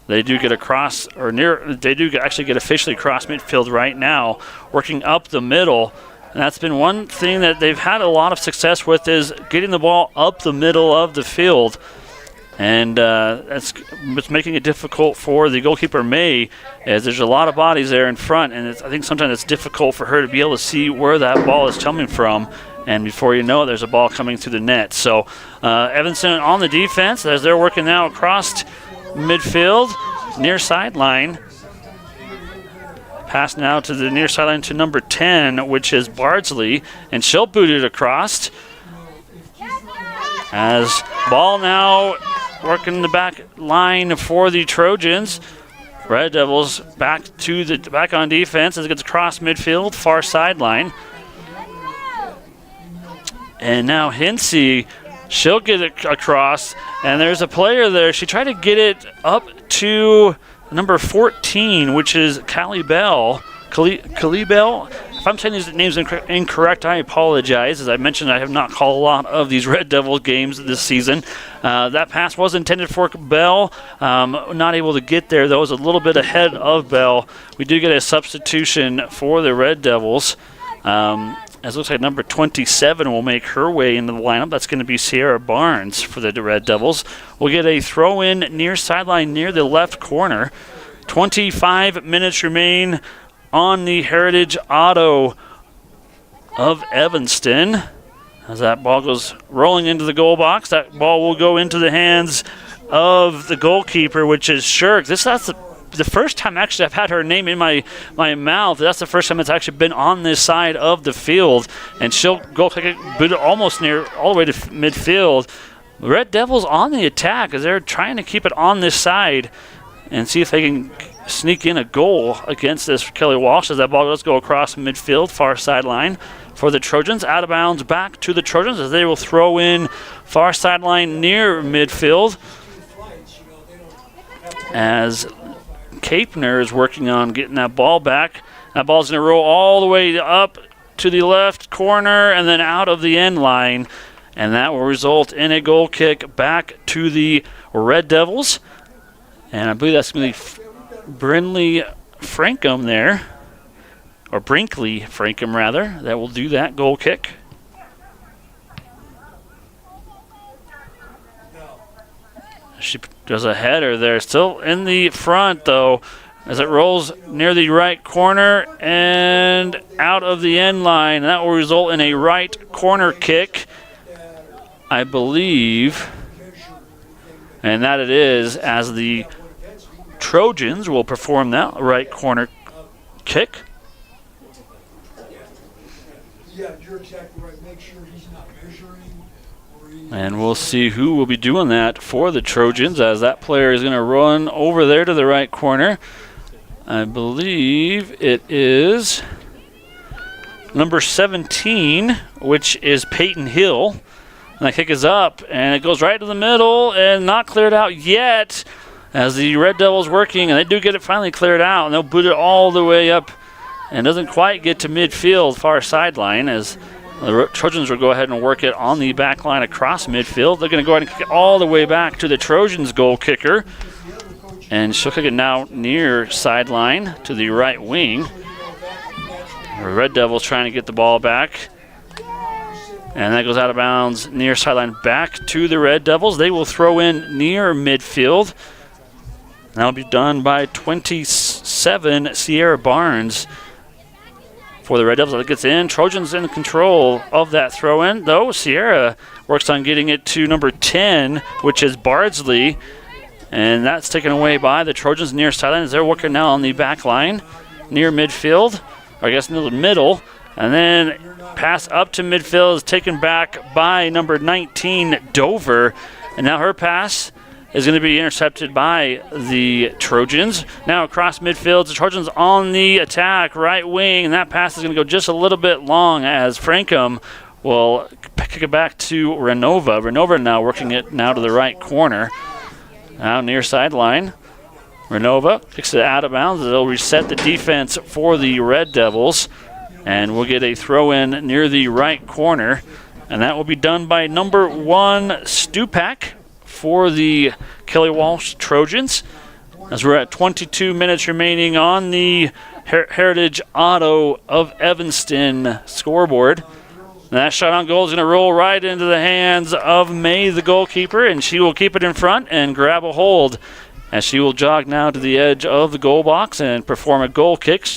they do get across, they do actually get officially across midfield right now, working up the middle. And that's been one thing that they've had a lot of success with, is getting the ball up the middle of the field. And it's making it difficult for the goalkeeper, May, as there's a lot of bodies there in front. And I think sometimes it's difficult for her to be able to see where that ball is coming from. And before you know it, there's a ball coming through the net. So Evanston on the defense, as they're working now across midfield, near sideline. Pass now to the near sideline to number 10, which is Bardsley, and she'll boot it across. As ball now working the back line for the Trojans. Red Devils back on defense as it gets across midfield, far sideline. And now Hinsey, she'll get it across, and there's a player there. She tried to get it up to number 14, which is Callie Bell. Callie Bell. If I'm saying these names incorrect, I apologize. As I mentioned, I have not called a lot of these Red Devil games this season. That pass was intended for Bell. Not able to get there, though. It was a little bit ahead of Bell. We do get a substitution for the Red Devils. As it looks like number 27 will make her way into the lineup. That's going to be Sierra Barnes for the Red Devils. We'll get a throw-in near sideline near the left corner. 25 minutes remain on the Heritage Auto of Evanston. As that ball goes rolling into the goal box, that ball will go into the hands of the goalkeeper, which is Shirk. That's the first time actually I've had her name in my mouth. That's the first time it's actually been on this side of the field, and she'll go boot it almost near all the way to midfield. The Red Devils on the attack as they're trying to keep it on this side and see if they can sneak in a goal against this Kelly Walsh, as that ball does go across midfield, far sideline for the Trojans. Out of bounds back to the Trojans as they will throw in far sideline near midfield, as Capner is working on getting that ball back. That ball's going to roll all the way up to the left corner and then out of the end line, and that will result in a goal kick back to the Red Devils. And I believe that's going to be Brinley Frankham there, or Brinkley Frankham rather, that will do that goal kick. She does a header there, still in the front though, as it rolls near the right corner and out of the end line. That will result in a right corner kick, I believe, and that it is, as the Trojans will perform that right corner kick. Yeah, you're exactly right. Make sure he's not measuring. And we'll see who will be doing that for the Trojans, as that player is going to run over there to the right corner. I believe it is number 17, which is Peyton Hill. And that kick is up, and it goes right to the middle and not cleared out yet, as the Red Devils working, and they do get it finally cleared out, and they'll boot it all the way up and doesn't quite get to midfield, far sideline, as the Trojans will go ahead and work it on the back line across midfield. They're going to go ahead and kick it all the way back to the Trojans goal kicker, and she'll kick it now near sideline to the right wing. The Red Devils trying to get the ball back, and that goes out of bounds near sideline back to the Red Devils. They will throw in near midfield. That'll be done by 27, Sierra Barnes for the Red Devils. It gets in. Trojans in control of that throw-in, though. Sierra works on getting it to number 10, which is Bardsley, and that's taken away by the Trojans near sideline, as they're working now on the back line near midfield, or I guess near the middle, and then pass up to midfield is taken back by number 19, Dover, and now her pass is going to be intercepted by the Trojans. Now across midfield, the Trojans on the attack, right wing, and that pass is going to go just a little bit long as Frankham will kick it back to Renova. Renova now working it now to the right corner. Now near sideline. Renova kicks it out of bounds. It'll reset the defense for the Red Devils. And we'll get a throw in near the right corner. And that will be done by number 1, Stupak, for the Kelly Walsh Trojans. As we're at 22 minutes remaining on the Heritage Auto of Evanston scoreboard. And that shot on goal is going to roll right into the hands of May, the goalkeeper, and she will keep it in front and grab a hold as she will jog now to the edge of the goal box and perform a goal kick.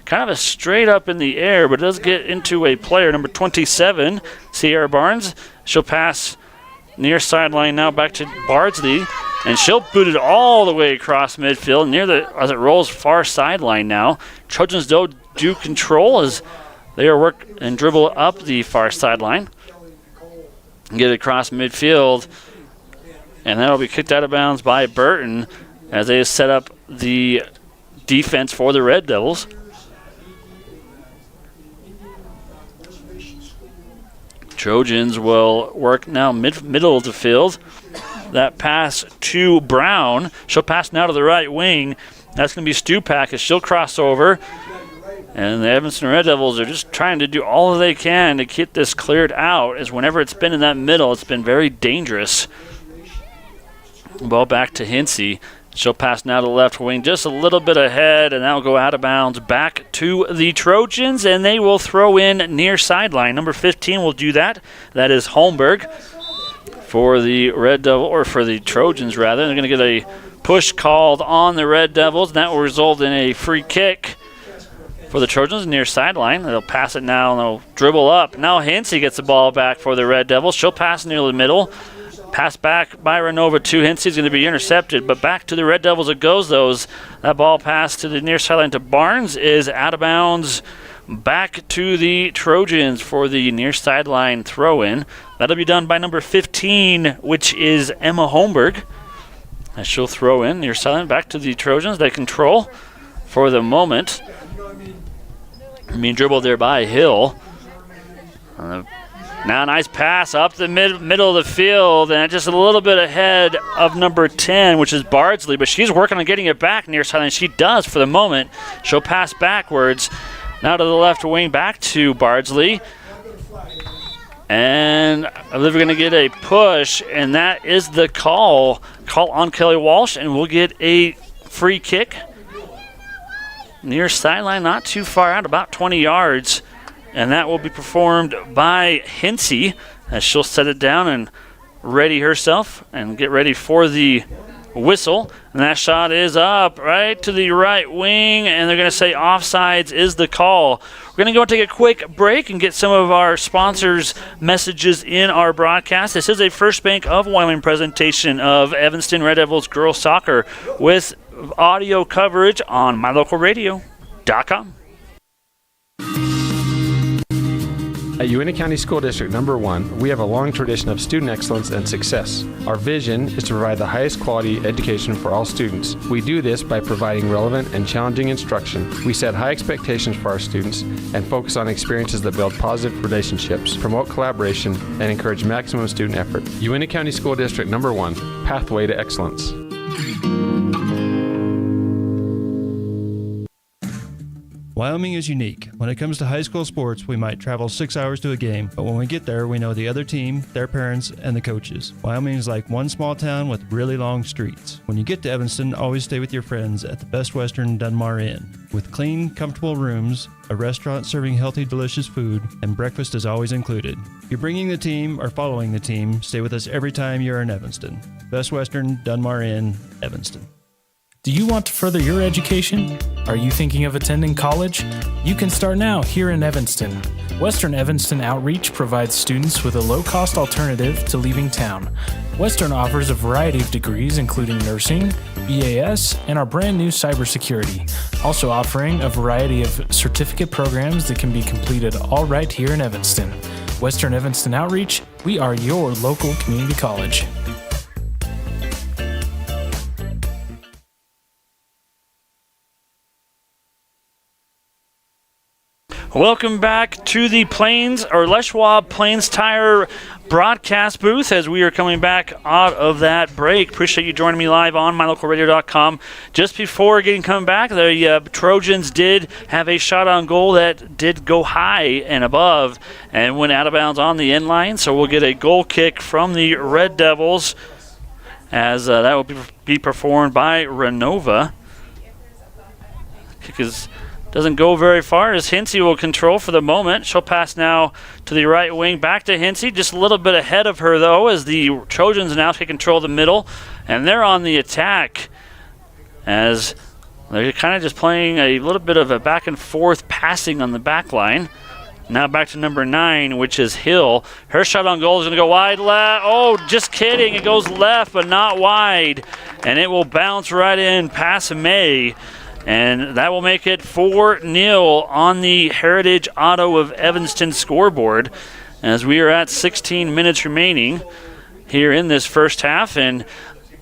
Kind of a straight up in the air, but it does get into a player, number 27, Sierra Barnes. She'll pass near sideline now back to Bardsley, and she'll boot it all the way across midfield as it rolls far sideline now. Trojans do control as they are work and dribble up the far sideline. Get it across midfield, and that'll be kicked out of bounds by Burton as they set up the defense for the Red Devils. Trojans will work now middle of the field. That pass to Brown. She'll pass now to the right wing. That's going to be Stupak as she'll cross over. And the Evanston Red Devils are just trying to do all they can to get this cleared out, as whenever it's been in that middle, it's been very dangerous. Ball back to Hinsey. She'll pass now to the left wing, just a little bit ahead, and that'll go out of bounds back to the Trojans, and they will throw in near sideline. Number 15 will do that. That is Holmberg for the Red Devil, or for the Trojans rather. They're going to get a push called on the Red Devils, and that will result in a free kick for the Trojans near sideline. They'll pass it now, and they'll dribble up. Now Hinsey gets the ball back for the Red Devils. She'll pass near the middle. Pass back by Renova to Hinsey is going to be intercepted, but back to the Red Devils it goes, That ball pass to the near sideline to Barnes is out of bounds. Back to the Trojans for the near sideline throw-in. That'll be done by number 15, which is Emma Holmberg. And she'll throw in near sideline back to the Trojans. They control for the moment. Being dribbled there by Hill. Now a nice pass up the middle of the field, and just a little bit ahead of number 10, which is Bardsley, but she's working on getting it back near sideline. She does for the moment. She'll pass backwards. Now to the left wing, back to Bardsley. And I believe we're going to get a push, and that is the call on Kelly Walsh, and we'll get a free kick near sideline, not too far out, about 20 yards. And that will be performed by Hinsey as she'll set it down and ready herself and get ready for the whistle. And that shot is up right to the right wing, and they're going to say offsides is the call. We're going to go and take a quick break and get some of our sponsors' messages in our broadcast. This is a First Bank of Wyoming presentation of Evanston Red Devils girls soccer with audio coverage on mylocalradio.com. At Uintah County School District Number 1, we have a long tradition of student excellence and success. Our vision is to provide the highest quality education for all students. We do this by providing relevant and challenging instruction. We set high expectations for our students and focus on experiences that build positive relationships, promote collaboration, and encourage maximum student effort. Uintah County School District Number 1, Pathway to Excellence. Wyoming is unique. When it comes to high school sports, we might travel 6 hours to a game, but when we get there, we know the other team, their parents, and the coaches. Wyoming is like one small town with really long streets. When you get to Evanston, always stay with your friends at the Best Western Dunmar Inn. With clean, comfortable rooms, a restaurant serving healthy, delicious food, and breakfast is always included. If you're bringing the team or following the team, stay with us every time you're in Evanston. Best Western Dunmar Inn, Evanston. Do you want to further your education? Are you thinking of attending college? You can start now here in Evanston. Western Evanston Outreach provides students with a low-cost alternative to leaving town. Western offers a variety of degrees including nursing, BAS, and our brand new cybersecurity, also offering a variety of certificate programs that can be completed all right here in Evanston. Western Evanston Outreach, we are your local community college. Welcome back to the Les Schwab Plains Tire broadcast booth as we are coming back out of that break. Appreciate you joining me live on mylocalradio.com. Just before coming back, the Trojans did have a shot on goal that did go high and above and went out of bounds on the end line. So we'll get a goal kick from the Red Devils as that will be performed by Renova. Kick doesn't go very far as Hinsey will control for the moment. She'll pass now to the right wing, back to Hinsey. Just a little bit ahead of her, though, as the Trojans now take control of the middle. And they're on the attack as they're kind of just playing a little bit of a back and forth passing on the back line. Now back to number 9, which is Hill. Her shot on goal is going to go wide left. Oh, just kidding. It goes left, but not wide. And it will bounce right in past May. And that will make it 4-0 on the Heritage Auto of Evanston scoreboard as we are at 16 minutes remaining here in this first half. And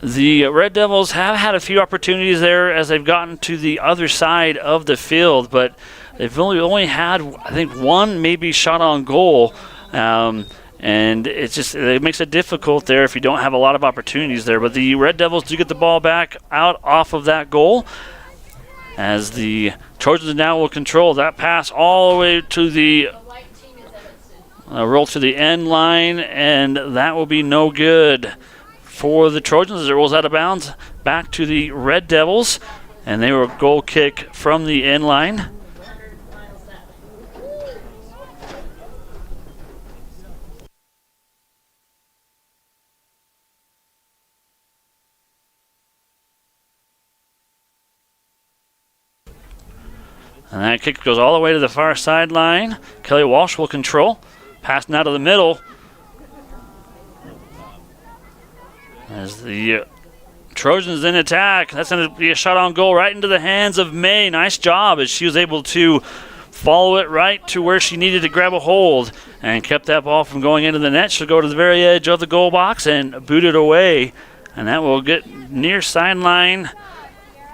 the Red Devils have had a few opportunities there as they've gotten to the other side of the field, but they've only had, I think, one maybe shot on goal. And it makes it difficult there if you don't have a lot of opportunities there. But the Red Devils do get the ball back out off of that goal, as the Trojans now will control that pass all the way to the roll to the end line, and that will be no good for the Trojans as it rolls out of bounds back to the Red Devils, and they were a goal kick from the end line. And that kick goes all the way to the far sideline. Kelly Walsh will control. Pass now to the middle. As the Trojans in attack. That's going to be a shot on goal right into the hands of May. Nice job as she was able to follow it right to where she needed to grab a hold and kept that ball from going into the net. She'll go to the very edge of the goal box and boot it away. And that will get near sideline.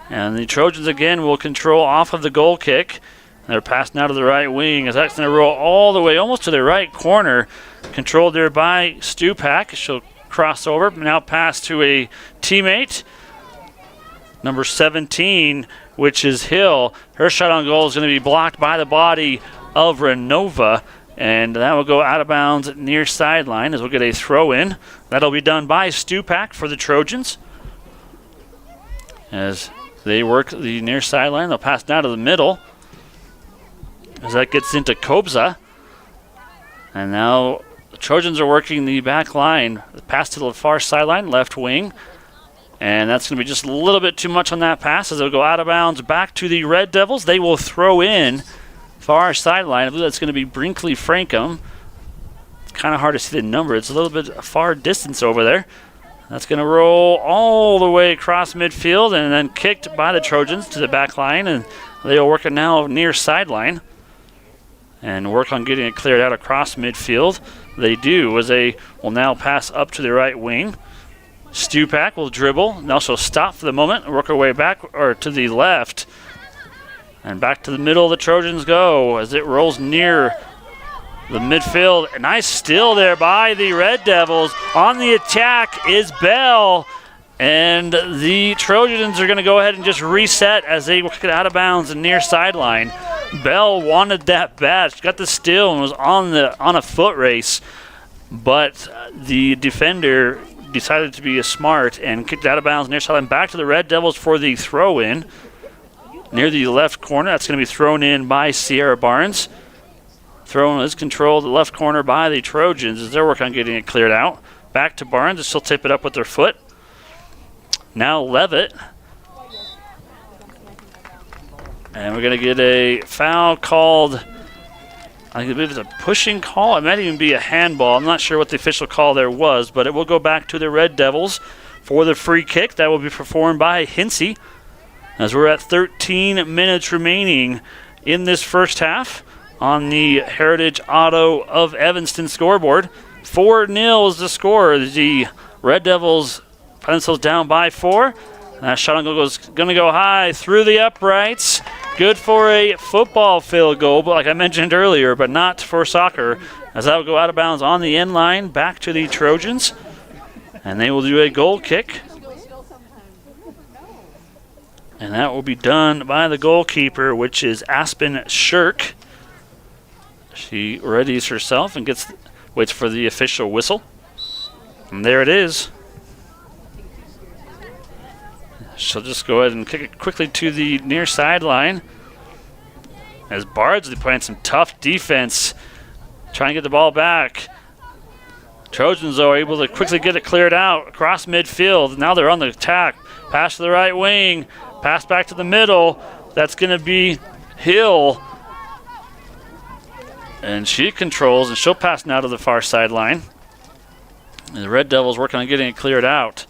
And the Trojans again will control off of the goal kick. They're passed now to the right wing as that's going to roll all the way almost to the right corner. Controlled there by Stupak. She'll cross over, now pass to a teammate, number 17, which is Hill. Her shot on goal is going to be blocked by the body of Renova, and that will go out of bounds near sideline as we'll get a throw in. That'll be done by Stupak for the Trojans. As they work the near sideline, they'll pass down to the middle as that gets into Kobza. And now the Trojans are working the back line. The pass to the far sideline, left wing. And that's going to be just a little bit too much on that pass as they'll go out of bounds back to the Red Devils. They will throw in far sideline. I believe that's going to be Brinkley Frankham. Kind of hard to see the number. It's a little bit far distance over there. That's going to roll all the way across midfield and then kicked by the Trojans to the back line. And they will work it now near sideline and work on getting it cleared out across midfield. They do as they will now pass up to the right wing. Stupak will dribble and also stop for the moment and work her way back or to the left. And back to the middle the Trojans go as it rolls near the midfield. A nice steal there by the Red Devils. On the attack is Bell. And the Trojans are going to go ahead and just reset as they get out of bounds and near sideline. Bell wanted that bad. She got the steal and was on a foot race. But the defender decided to be smart and kicked out of bounds near sideline. Back to the Red Devils for the throw in. Near the left corner. That's going to be thrown in by Sierra Barnes. Throw is controlled the left corner by the Trojans as they're working on getting it cleared out. Back to Barnes. They still tip it up with their foot. Now Levitt. And we're going to get a foul called. I believe it's a pushing call. It might even be a handball. I'm not sure what the official call there was, but it will go back to the Red Devils for the free kick. That will be performed by Hinsey as we're at 13 minutes remaining in this first half on the Heritage Auto of Evanston scoreboard. 4-0 is the score. The Red Devils put themselves down by 4. That shot on goal is going to go high through the uprights Good for a football field goal, but like I mentioned earlier, but not for soccer, as that will go out of bounds on the end line back to the Trojans. And they will do a goal kick. And that will be done by the goalkeeper, which is Aspen Shirk. She readies herself and waits for the official whistle. And there it is. She'll just go ahead and kick it quickly to the near sideline. As Bardsley playing some tough defense, trying to get the ball back. Trojans, though, are able to quickly get it cleared out across midfield. Now they're on the attack. Pass to the right wing. Pass back to the middle. That's going to be Hill. And she controls, and she'll pass now to the far sideline. And the Red Devils working on getting it cleared out.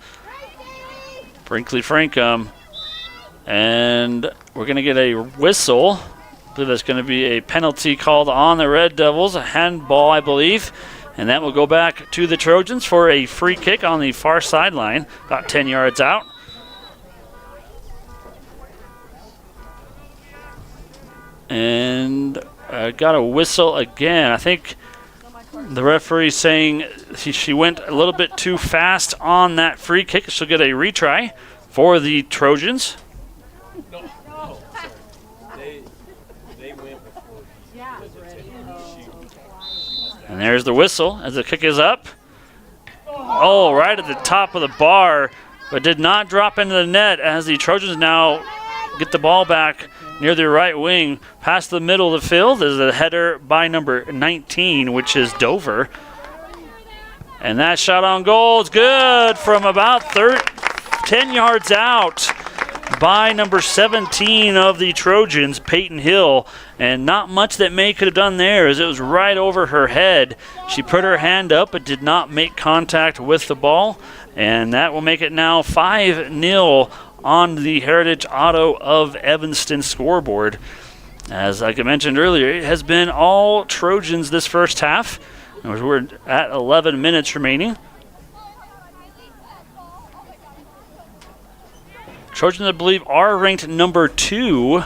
Brinkley Frankham. And we're going to get a whistle. I believe that's going to be a penalty called on the Red Devils. A handball, I believe. And that will go back to the Trojans for a free kick on the far sideline, about 10 yards out. And got a whistle again. I think the referee saying she went a little bit too fast on that free kick. She'll get a retry for the Trojans. And there's the whistle as the kick is up. Oh, right at the top of the bar, but did not drop into the net as the Trojans now get the ball back near the right wing. Past the middle of the field is a header by number 19, which is Dover. And that shot on goal is good from about 10 yards out by number 17 of the Trojans, Peyton Hill. And not much that May could have done there, as it was right over her head. She put her hand up but did not make contact with the ball. And that will make it now 5-0 on the Heritage Auto of Evanston scoreboard. As like I mentioned earlier, it has been all Trojans this first half. We're at 11 minutes remaining. Trojans, I believe, are ranked number 2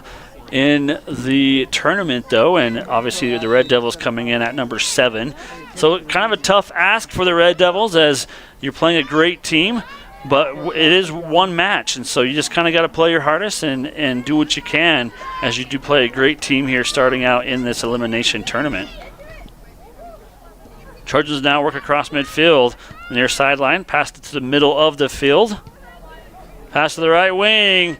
in the tournament, though, and obviously the Red Devils coming in at number 7. So kind of a tough ask for the Red Devils, as you're playing a great team, but it is one match, and so you just kind of got to play your hardest and do what you can, as you do play a great team here starting out in this elimination tournament. Trojans now work across midfield, near sideline, pass it to the middle of the field. Pass to the right wing,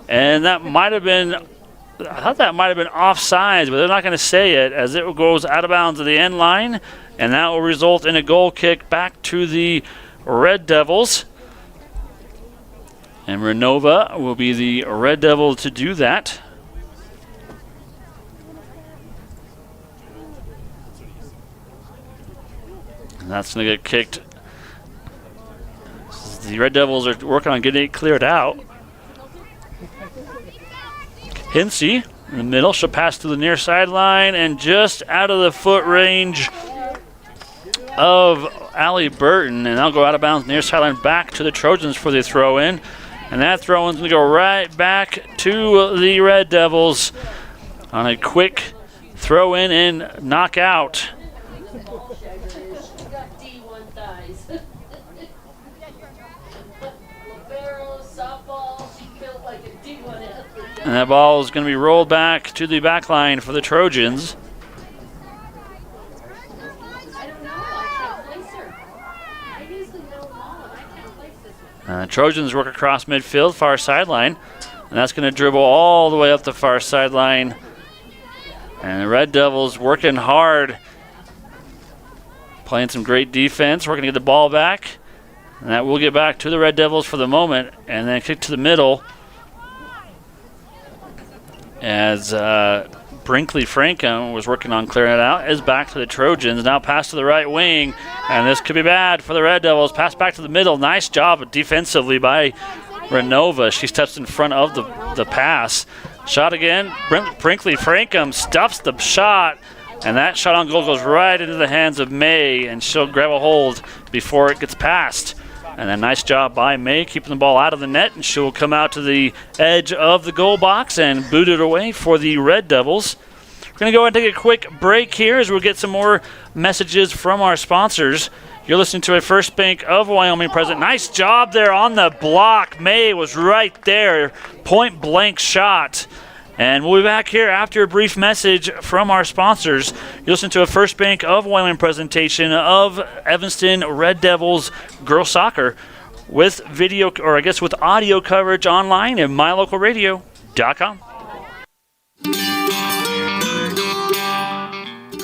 and that might have been, I thought that might have been offsides, but they're not going to say it, as it goes out of bounds to the end line, and that will result in a goal kick back to the Red Devils. And Renova will be the Red Devil to do that. And that's going to get kicked. The Red Devils are working on getting it cleared out. Hinsey in the middle. She'll pass to the near sideline, and just out of the foot range of Allie Burton. And they'll go out of bounds near sideline back to the Trojans for the throw in. And that throw in's going to go right back to the Red Devils on a quick throw in and knockout. And that ball is going to be rolled back to the back line for the Trojans. Trojans work across midfield, far sideline. And that's going to dribble all the way up the far sideline. And the Red Devils working hard. Playing some great defense, working to get the ball back. And that will get back to the Red Devils for the moment. And then kick to the middle. As Brinkley Frankham was working on clearing it out, is back to the Trojans. Now pass to the right wing, and this could be bad for the Red Devils. Pass back to the middle. Nice job defensively by Renova. She steps in front of the pass. Shot again. Brinkley Frankham stuffs the shot, and that shot on goal goes right into the hands of May, and she'll grab a hold before it gets passed. And a nice job by May keeping the ball out of the net, and she'll come out to the edge of the goal box and boot it away for the Red Devils. We're going to go ahead and take a quick break here as we'll get some more messages from our sponsors. You're listening to a First Bank of Wyoming present. Nice job there on the block. May was right there. Point blank shot. And we'll be back here after a brief message from our sponsors. You're listening to a First Bank of Wyoming presentation of Evanston Red Devils girls soccer with video, or I guess with audio coverage online at mylocalradio.com.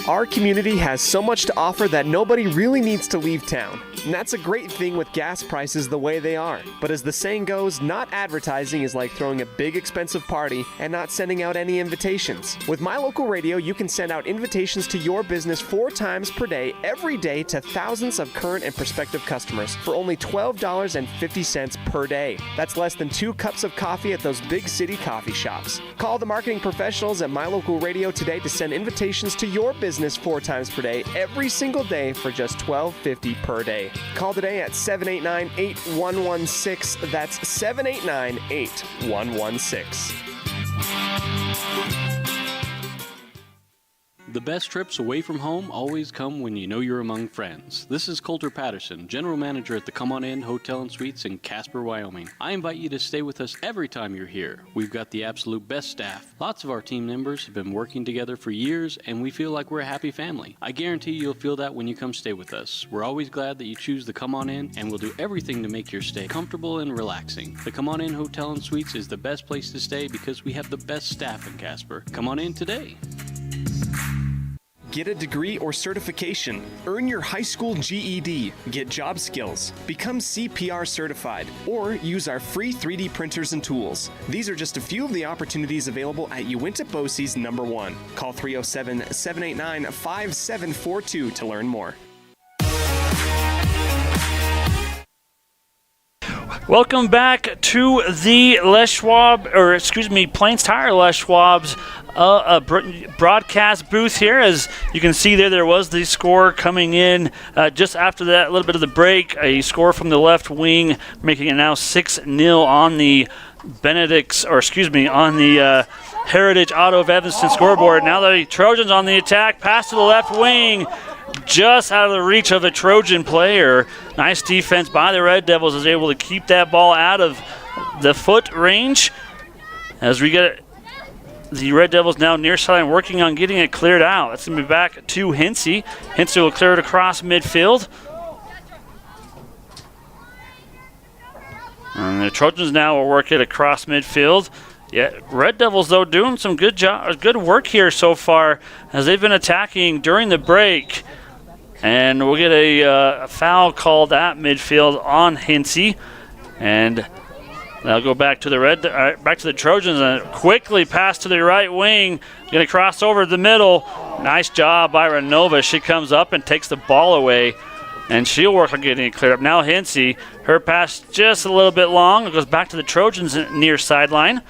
Our community has so much to offer that nobody really needs to leave town. And that's a great thing with gas prices the way they are. But as the saying goes, not advertising is like throwing a big expensive party and not sending out any invitations. With My Local Radio, you can send out invitations to your business 4 times per day, every day, to thousands of current and prospective customers for only $12.50 per day. That's less than 2 cups of coffee at those big city coffee shops. Call the marketing professionals at My Local Radio today to send invitations to your business 4 times per day, every single day for just $12.50 per day. Call today at 789-8116. That's 789-8116. The best trips away from home always come when you know you're among friends. This is Coulter Patterson, General Manager at the Come On In Hotel and Suites in Casper, Wyoming. I invite you to stay with us every time you're here. We've got the absolute best staff. Lots of our team members have been working together for years, and we feel like we're a happy family. I guarantee you'll feel that when you come stay with us. We're always glad that you choose the Come On In, and we'll do everything to make your stay comfortable and relaxing. The Come On In Hotel and Suites is the best place to stay because we have the best staff in Casper. Come on in today. Get a degree or certification. Earn your high school GED. Get job skills. Become CPR certified. Or use our free 3D printers and tools. These are just a few of the opportunities available at Uinta BOCES number 1. Call 307-789-5742 to learn more. Welcome back to the Plains Tire Les Schwab's broadcast booth here. As you can see there was the score coming in just after that little bit of the break. A score from the left wing, making it now 6-0 on the Heritage Auto of Evanston scoreboard. Now the Trojans on the attack, pass to the left wing, just out of the reach of a Trojan player. Nice defense by the Red Devils, is able to keep that ball out of the foot range. As we get the Red Devils now near sideline working on getting it cleared out. That's going to be back to Hinsey. Hinsey will clear it across midfield. And the Trojans now will work it across midfield. Yeah, Red Devils, though, doing some good work here so far as they've been attacking during the break. And we'll get a foul called at midfield on Hinsey. And they'll go back to the Trojans and quickly pass to the right wing. Going to cross over the middle. Nice job by Renova. She comes up and takes the ball away, and she'll work on getting it cleared up. Now Hinsey, her pass just a little bit long. It goes back to the Trojans near sideline.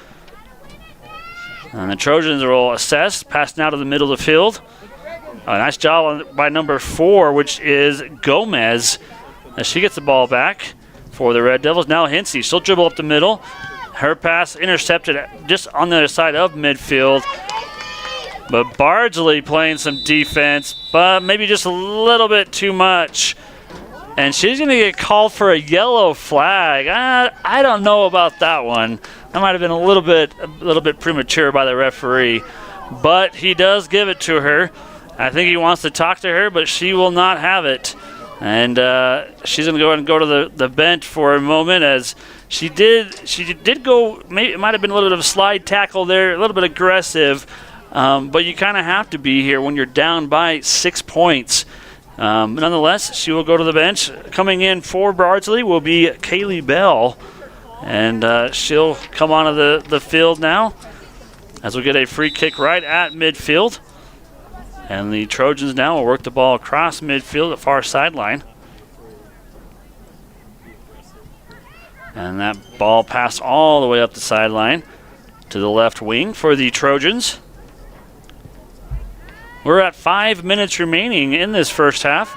And the Trojans will assess, pass now to the middle of the field. A nice job by number 4, which is Gomez, as she gets the ball back for the Red Devils. Now Hinsey, she'll dribble up the middle. Her pass intercepted just on the other side of midfield. But Bardsley playing some defense, but maybe just a little bit too much. And she's going to get called for a yellow flag. I don't know about that one. That might have been a little bit premature by the referee. But he does give it to her. I think he wants to talk to her, but she will not have it. And she's going to go ahead and go to the bench for a moment, as she did go, maybe it might have been a little bit of a slide tackle there, a little bit aggressive. But you kind of have to be here when you're down by 6 points. Nonetheless, she will go to the bench. Coming in for Bardsley will be Kaylee Bell. And she'll come onto the field now, as we'll get a free kick right at midfield. And the Trojans now will work the ball across midfield at far sideline. And that ball passed all the way up the sideline to the left wing for the Trojans. We're at 5 minutes remaining in this first half.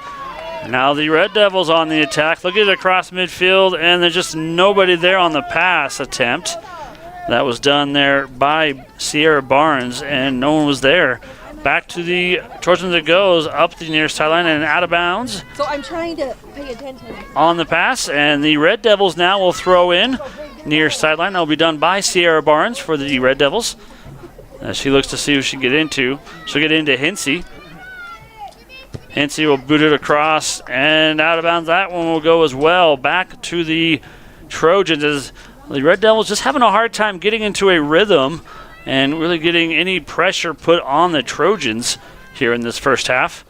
Now the Red Devils on the attack. Look at it across midfield, and there's just nobody there on the pass attempt. That was done there by Sierra Barnes, and no one was there. Back to the Trojans it goes, up the near sideline and out of bounds. So I'm trying to pay attention. On the pass, and the Red Devils now will throw in near sideline. That will be done by Sierra Barnes for the Red Devils. As she looks to see who she can get into. She'll get into Hinsey. Hinsey will boot it across and out of bounds. That one will go as well. Back to the Trojans as the Red Devils just having a hard time getting into a rhythm and really getting any pressure put on the Trojans here in this first half.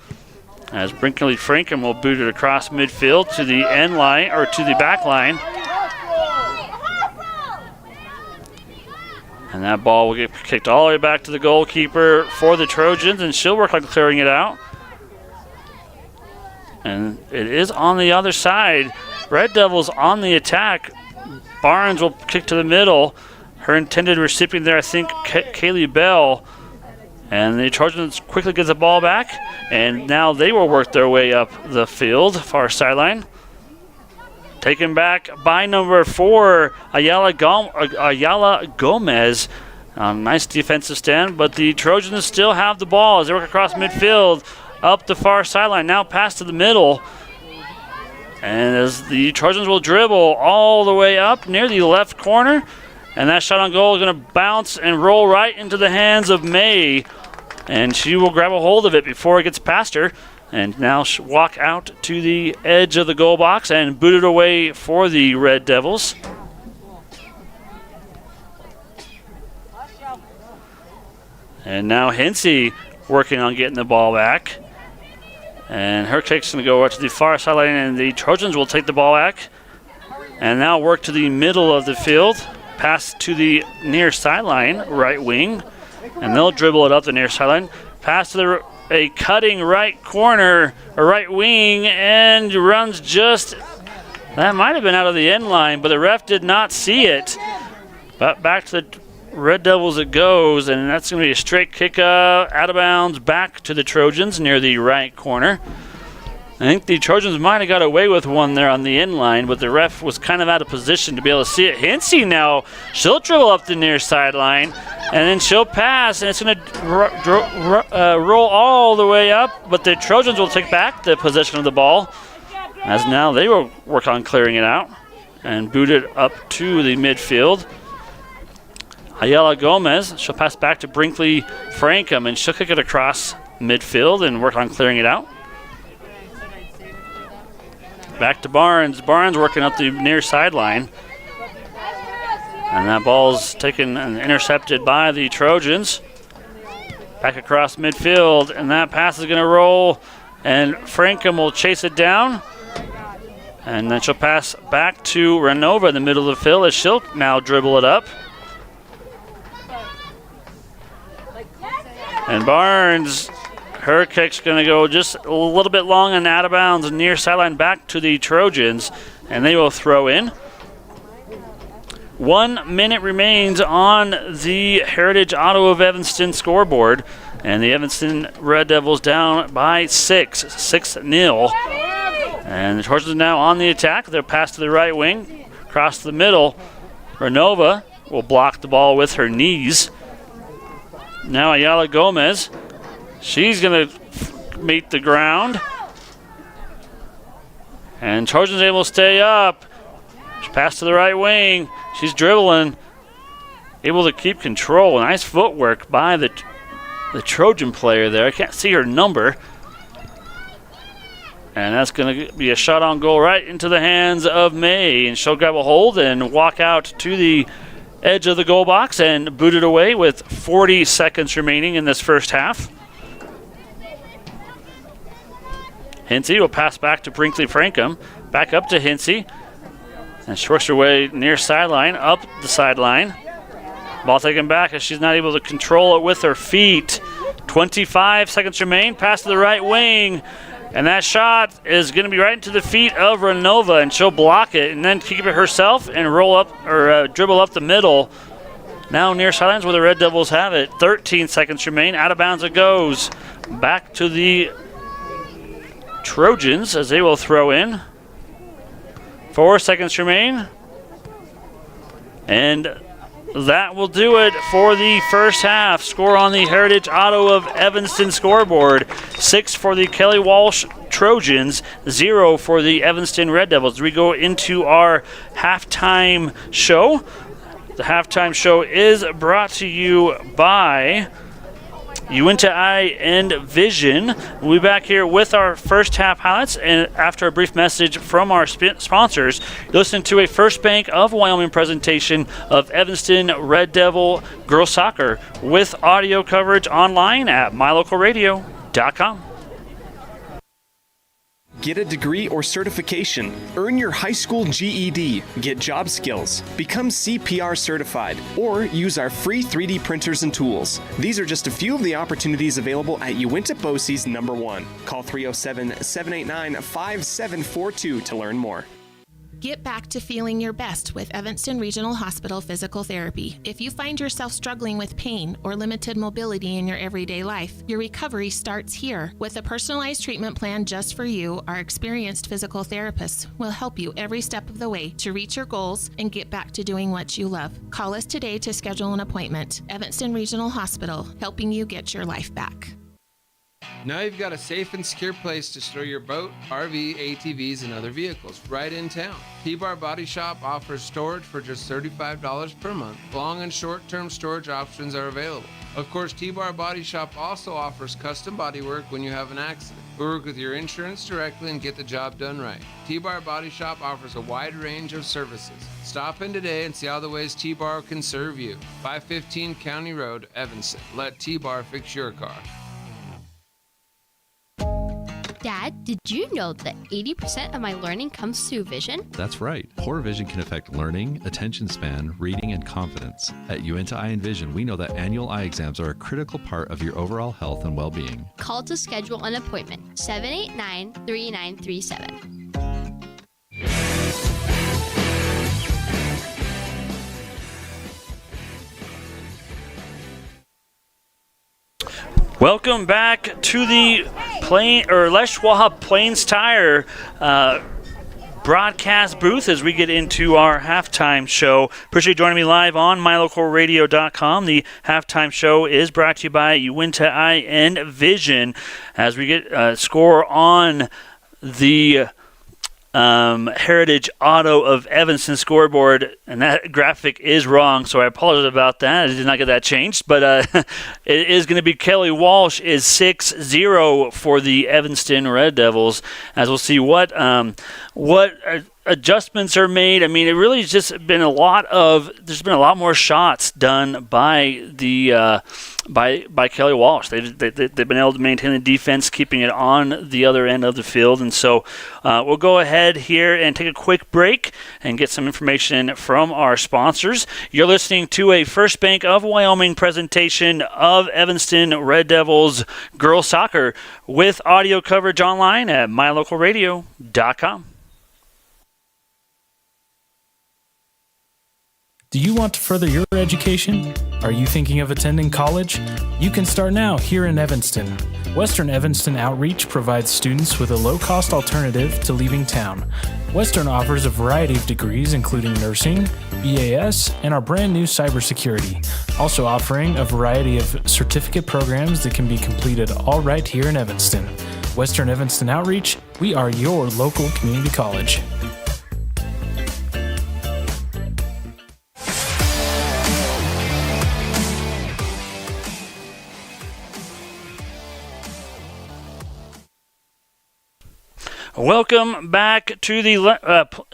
As Brinkley Frankham will boot it across midfield to the end line, or to the back line. And that ball will get kicked all the way back to the goalkeeper for the Trojans, and she'll work on clearing it out. And it is on the other side. Red Devils on the attack. Barnes will kick to the middle. Her intended recipient there, I think, Kaylee Bell. And the Trojans quickly get the ball back. And now they will work their way up the field, far sideline. Taken back by number 4, Ayala Gomez. Nice defensive stand, but the Trojans still have the ball as they work across midfield, up the far sideline. Now pass to the middle. And as the Trojans will dribble all the way up near the left corner. And that shot on goal is going to bounce and roll right into the hands of May. And she will grab a hold of it before it gets past her. And now walk out to the edge of the goal box and boot it away for the Red Devils. And now Hinsey working on getting the ball back. And her kick's going to go right to the far sideline, and the Trojans will take the ball back. And now work to the middle of the field. Pass to the near sideline, right wing. And they'll dribble it up the near sideline. Pass to a cutting right corner, or right wing, and runs just... That might have been out of the end line, but the ref did not see it. But back to the Red Devils it goes, and that's going to be a straight kick out of bounds back to the Trojans near the right corner. I think the Trojans might have got away with one there on the end line, but the ref was kind of out of position to be able to see it. Hinsey now, she'll dribble up the near sideline, and then she'll pass, and it's going to roll all the way up, but the Trojans will take back the possession of the ball, as now they will work on clearing it out and boot it up to the midfield. Ayala Gomez, she'll pass back to Brinkley Frankham, and she'll kick it across midfield and work on clearing it out. Back to Barnes. Barnes working up the near sideline. And that ball's taken and intercepted by the Trojans. Back across midfield, and that pass is going to roll, and Frankham will chase it down. And then she'll pass back to Renova in the middle of the field as she'll now dribble it up. And Barnes, her kick's going to go just a little bit long and out of bounds near sideline back to the Trojans, and they will throw in. 1 minute remains on the Heritage Auto of Evanston scoreboard, and the Evanston Red Devils down by 6-0. And the Trojans are now on the attack. They'll pass to the right wing, across the middle. Renova will block the ball with her knees. Now Ayala Gomez, she's going to meet the ground. And Trojans able to stay up. She passed to the right wing. She's dribbling, able to keep control. Nice footwork by the Trojan player there. I can't see her number. And that's going to be a shot on goal right into the hands of May. And she'll grab a hold and walk out to the edge of the goal box and boot it away with 40 seconds remaining in this first half. Hinsey will pass back to Brinkley Frankham. Back up to Hinsey. And she works her way near sideline, up the sideline. Ball taken back as she's not able to control it with her feet. 25 seconds remain. Pass to the right wing. And that shot is going to be right into the feet of Renova, and she'll block it and then keep it herself and roll up or dribble up the middle. Now near sidelines where the Red Devils have it. 13 seconds remain. Out of bounds it goes. Back to the Trojans as they will throw in. 4 seconds remain. And that will do it for the first half. Score on the Heritage Auto of Evanston scoreboard. 6 for the Kelly Walsh Trojans, 0 for the Evanston Red Devils. We go into our halftime show. The halftime show is brought to you by Uinta Eye and Vision. We'll be back here with our first half highlights, and after a brief message from our sponsors, you're listening to a First Bank of Wyoming presentation of Evanston Red Devil girls soccer with audio coverage online at mylocalradio.com. Get a degree or certification. Earn your high school GED. Get job skills. Become CPR certified. Or use our free 3D printers and tools. These are just a few of the opportunities available at Uinta BOCES number 1. Call 307-789-5742 to learn more. Get back to feeling your best with Evanston Regional Hospital Physical Therapy. If you find yourself struggling with pain or limited mobility in your everyday life, your recovery starts here. With a personalized treatment plan just for you, our experienced physical therapists will help you every step of the way to reach your goals and get back to doing what you love. Call us today to schedule an appointment. Evanston Regional Hospital, helping you get your life back. Now you've got a safe and secure place to store your boat, RV, ATVs, and other vehicles right in town. T-Bar Body Shop offers storage for just $35 per month. Long and short-term storage options are available. Of course, T-Bar Body Shop also offers custom bodywork when you have an accident. We work with your insurance directly and get the job done right. T-Bar Body Shop offers a wide range of services. Stop in today and see all the ways T-Bar can serve you. 515 County Road, Evanston. Let T-Bar fix your car. Dad, did you know that 80% of my learning comes through vision? That's right. Poor vision can affect learning, attention span, reading, and confidence. At Uinta Eye and Vision, we know that annual eye exams are a critical part of your overall health and well-being. Call to schedule an appointment, 789-3937. Welcome back to the Les Schwab Plains Tire broadcast booth as we get into our halftime show. Appreciate you joining me live on mylocalradio.com. The halftime show is brought to you by Uinta Eye and Vision as we get score on the Heritage Auto of Evanston scoreboard, and that graphic is wrong, so I apologize about that. I did not get that changed, but it is going to be Kelly Walsh is 6-0 for the Evanston Red Devils, as we'll see what adjustments are made. I mean, it really has just been there's been a lot more shots done by the by Kelly Walsh. They've been able to maintain the defense, keeping it on the other end of the field, and so we'll go ahead here and take a quick break and get some information from our sponsors. You're listening to a First Bank of Wyoming presentation of Evanston Red Devils girls soccer with audio coverage online at mylocalradio.com. Do you want to further your education? Are you thinking of attending college? You can start now here in Evanston. Western Evanston Outreach provides students with a low-cost alternative to leaving town. Western offers a variety of degrees including nursing, BAS, and our brand new cybersecurity, also offering a variety of certificate programs that can be completed all right here in Evanston. Western Evanston Outreach, we are your local community college. Welcome back to the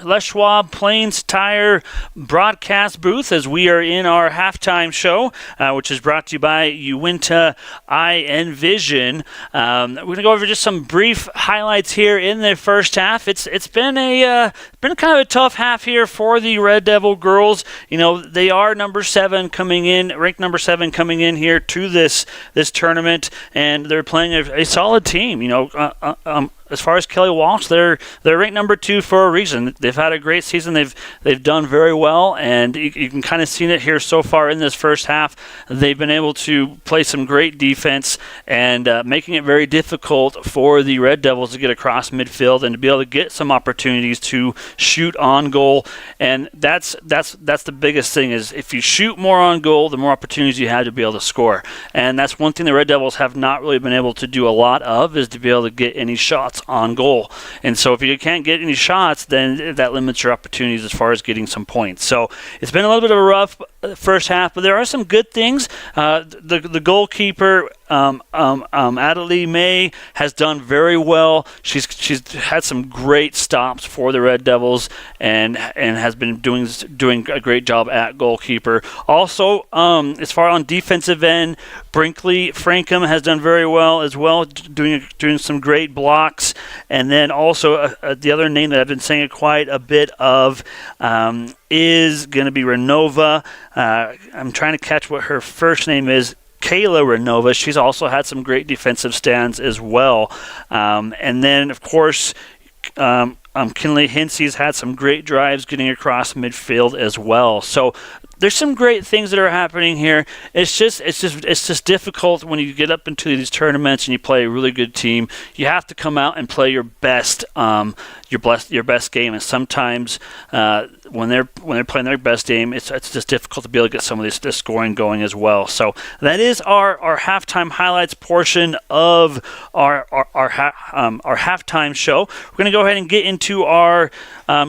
Les Schwab Plains Tire broadcast booth as we are in our halftime show, which is brought to you by Uinta Eye and Vision. We're going to go over just some brief highlights here in the first half. It's been kind of a tough half here for the Red Devil girls. You know, they are ranked number 7 coming in here to this tournament, and they're playing a solid team. You know, as far as Kelly Walsh, they're ranked number 2 for a reason. They've had a great season. They've done very well, and you can kind of see it here so far in this first half. They've been able to play some great defense and making it very difficult for the Red Devils to get across midfield and to be able to get some opportunities to shoot on goal. And that's the biggest thing, is if you shoot more on goal, the more opportunities you have to be able to score. And that's one thing the Red Devils have not really been able to do a lot of, is to be able to get any shots on goal. And so if you can't get any shots, then that limits your opportunities as far as getting some points. So it's been a little bit of a rough first half, but there are some good things. The goalkeeper, Adelie May, has done very well. She's had some great stops for the Red Devils and has been doing a great job at goalkeeper. Also, as far on defensive end, Brinkley Frankham has done very well as well, doing some great blocks. And then also the other name that I've been saying quite a bit of is going to be Renova. I'm trying to catch what her first name is. Kayla Renova. She's also had some great defensive stands as well. And then, of course, Kinley Hinsey's had some great drives getting across midfield as well. So there's some great things that are happening here. It's just difficult when you get up into these tournaments and you play a really good team. You have to come out and play your best game. And sometimes when they're playing their best game, it's just difficult to be able to get some of this scoring going as well. So that is our halftime highlights portion of our halftime show. We're going to go ahead and get into our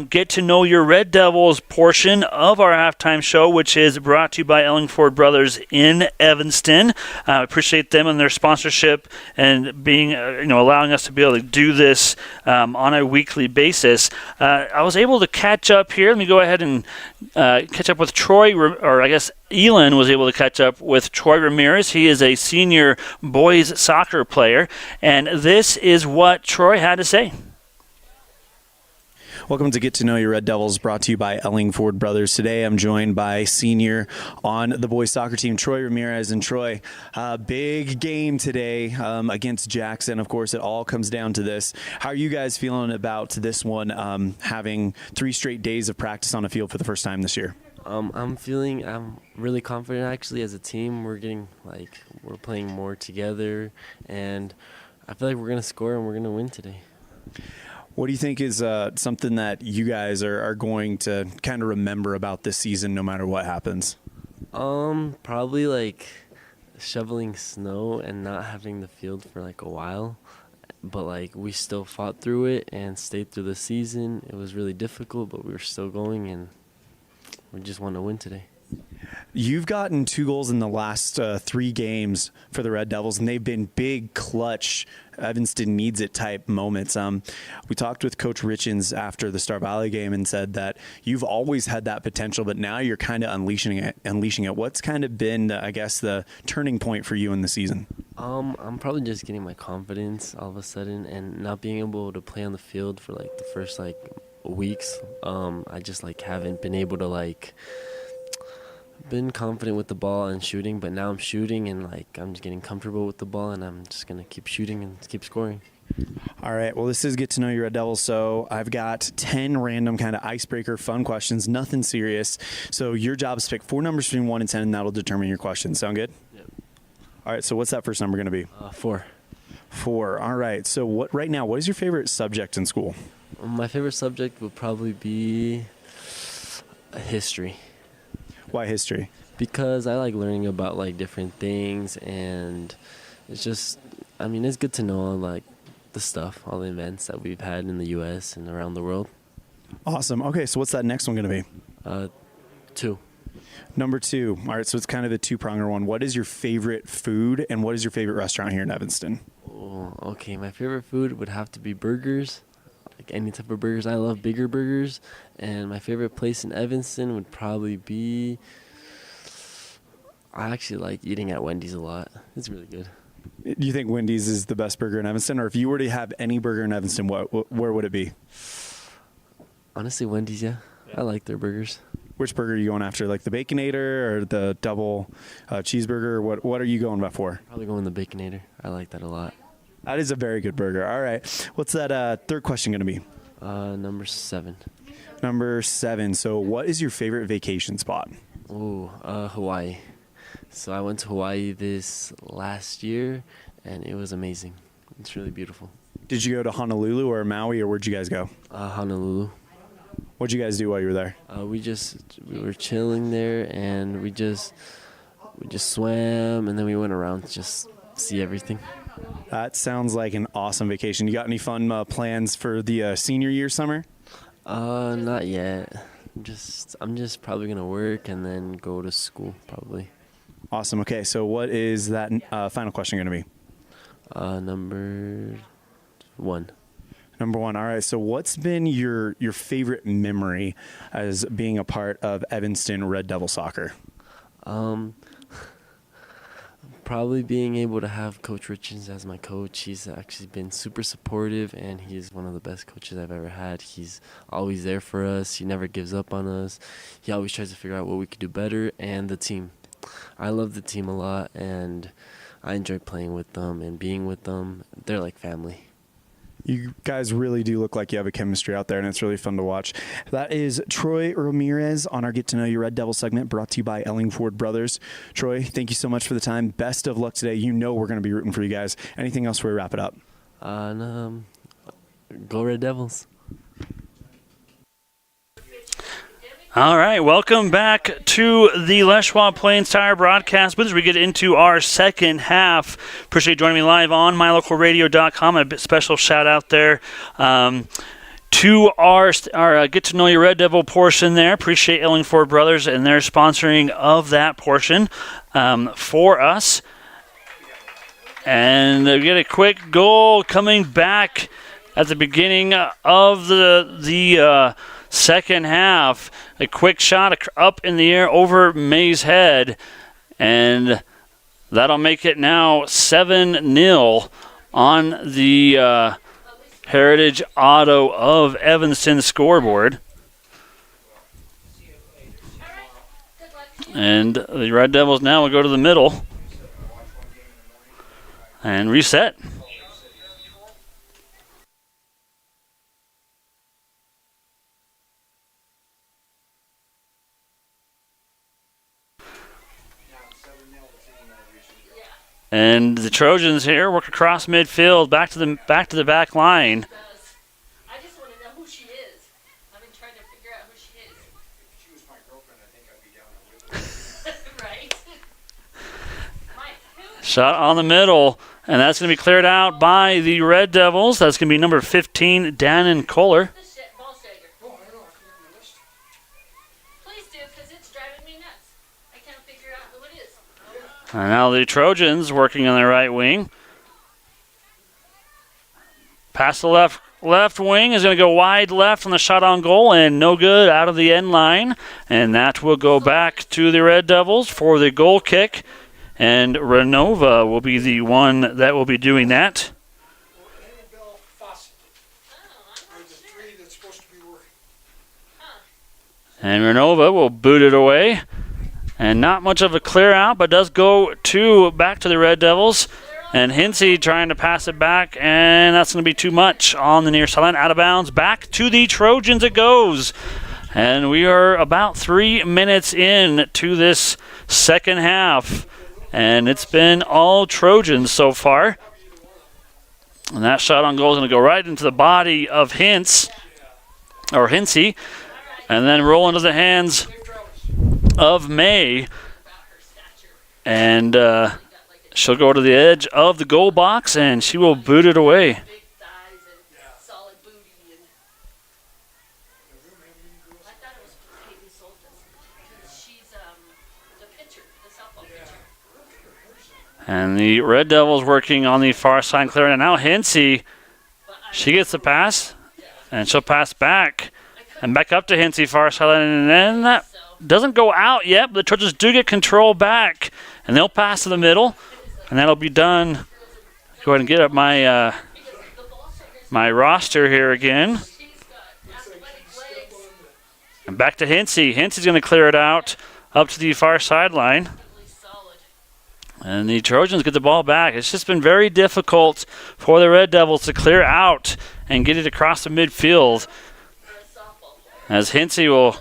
Get to Know Your Red Devils portion of our halftime show, which is brought to you by Ellingford Brothers in Evanston. I appreciate them and their sponsorship and being, allowing us to be able to do this on a weekly basis. I was able to catch up here. Let me go ahead and catch up with Troy, or I guess Elin was able to catch up with Troy Ramirez. He is a senior boys soccer player, and this is what Troy had to say. Welcome to Get to Know Your Red Devils, brought to you by Ellingford Brothers. Today I'm joined by senior on the boys soccer team, Troy Ramirez. And Troy, big game today against Jackson. Of course, it all comes down to this. How are you guys feeling about this one, having 3 straight days of practice on the field for the first time this year? I'm really confident actually as a team. We're playing more together, and I feel like we're going to score and we're going to win today. What do you think is something that you guys are going to kind of remember about this season no matter what happens? Probably shoveling snow and not having the field for a while. But we still fought through it and stayed through the season. It was really difficult, but we were still going, and we just want to win today. You've gotten 2 goals in the last 3 games for the Red Devils, and they've been big, clutch, Evanston needs it type moments. We talked with Coach Richens after the Star Valley game and said that you've always had that potential, but now you're kind of unleashing it. What's kind of been, I guess, the turning point for you in the season? I'm probably just getting my confidence all of a sudden and not being able to play on the field for the first weeks. I just haven't been able to been confident with the ball and shooting, but now I'm shooting and I'm just getting comfortable with the ball, and I'm just gonna keep shooting and keep scoring. All right, well, this is Get to Know Your Red Devils, so I've got 10 random kind of icebreaker fun questions, nothing serious. So your job is to pick 4 numbers between 1 and 10, and that'll determine your question. Sound good? Yep. All right, so what's that first number gonna be? 4. 4. All right, so what is your favorite subject in school? My favorite subject would probably be history. Why history? Because I like learning about different things, and it's just, it's good to know the stuff, all the events that we've had in the U.S. and around the world. Awesome. Okay, so what's that next one going to be? 2. Number 2. All right, so it's kind of a 2-pronger one. What is your favorite food, and what is your favorite restaurant here in Evanston? Oh, okay, my favorite food would have to be burgers. Any type of burgers. I love bigger burgers, and my favorite place in Evanston would probably be, I actually like eating at Wendy's a lot. It's really good. Do you think Wendy's is the best burger in Evanston, or if you were to have any burger in Evanston, where would it be? Honestly, Wendy's, yeah. I like their burgers. Which burger are you going after, the Baconator or the double cheeseburger? What are you going for? Probably going the Baconator. I like that a lot. That is a very good burger. All right. What's that third question going to be? Number 7. Number 7. So what is your favorite vacation spot? Ooh, Hawaii. So I went to Hawaii this last year, and it was amazing. It's really beautiful. Did you go to Honolulu or Maui, or where'd you guys go? Honolulu. What'd you guys do while you were there? We were chilling there, and we just swam, and then we went around to just see everything. That sounds like an awesome vacation. You got any fun plans for the senior year summer? Not yet. I'm just probably gonna work and then go to school probably. Awesome. Okay, so what is that final question going to be? Number 1. Number 1. All right. So what's been your favorite memory as being a part of Evanston Red Devil soccer? Probably being able to have Coach Richards as my coach. He's actually been super supportive, and he's one of the best coaches I've ever had. He's always there for us. He never gives up on us. He always tries to figure out what we could do better, and the team. I love the team a lot, and I enjoy playing with them and being with them. They're like family. You guys really do look like you have a chemistry out there, and it's really fun to watch. That is Troy Ramirez on our Get to Know Your Red Devil segment, brought to you by Ellingford Brothers. Troy, thank you so much for the time. Best of luck today. You know we're going to be rooting for you guys. Anything else before we wrap it up? Go Red Devils. All right, welcome back to the Les Schwab Plains Tire broadcast booth as we get into our second half. Appreciate you joining me live on mylocalradio.com. A special shout out there to our Get to Know Your Red Devil portion there. Appreciate Ellingford Brothers and their sponsoring of that portion for us. And we get a quick goal coming back at the beginning of the second half. A quick shot up in the air over May's head, and that'll make it now 7-0 on the Heritage Auto of Evanston scoreboard. And the Red Devils now will go to the middle and reset. And the Trojans here work across midfield, back to the back line. I just want to know who she is. I've been trying to figure out who she is. If she was my girlfriend, I think I'd be down there with her. Right. Shot on the middle, and that's going to be cleared out by the Red Devils. That's going to be number 15, Dannon Kohler. And now the Trojans working on the right wing. Pass the left wing is going to go wide left on the shot on goal, and no good out of the end line. And that will go back to the Red Devils for the goal kick. And Renova will be the one that will be doing that. And Renova will boot it away. And not much of a clear out, but does go back to the Red Devils. And Hinsey trying to pass it back, and that's going to be too much on the near sideline. Out of bounds, back to the Trojans it goes. And we are about 3 minutes in to this second half. And it's been all Trojans so far. And that shot on goal is going to go right into the body of Hinsey. And then roll into the hands of May, and she'll go to the edge of the goal box, and she will boot it away. And the Red Devils working on the far side clearing, and now Hinsey, she gets the pass, and she'll pass back, and back up to Hinsey far side, and then that doesn't go out yet, but the Trojans do get control back, and they'll pass to the middle, and that'll be done. Go ahead and get up my my roster here again. And back to Hinsey. Hinsey's going to clear it out up to the far sideline. And the Trojans get the ball back. It's just been very difficult for the Red Devils to clear out and get it across the midfield. As Hinsey will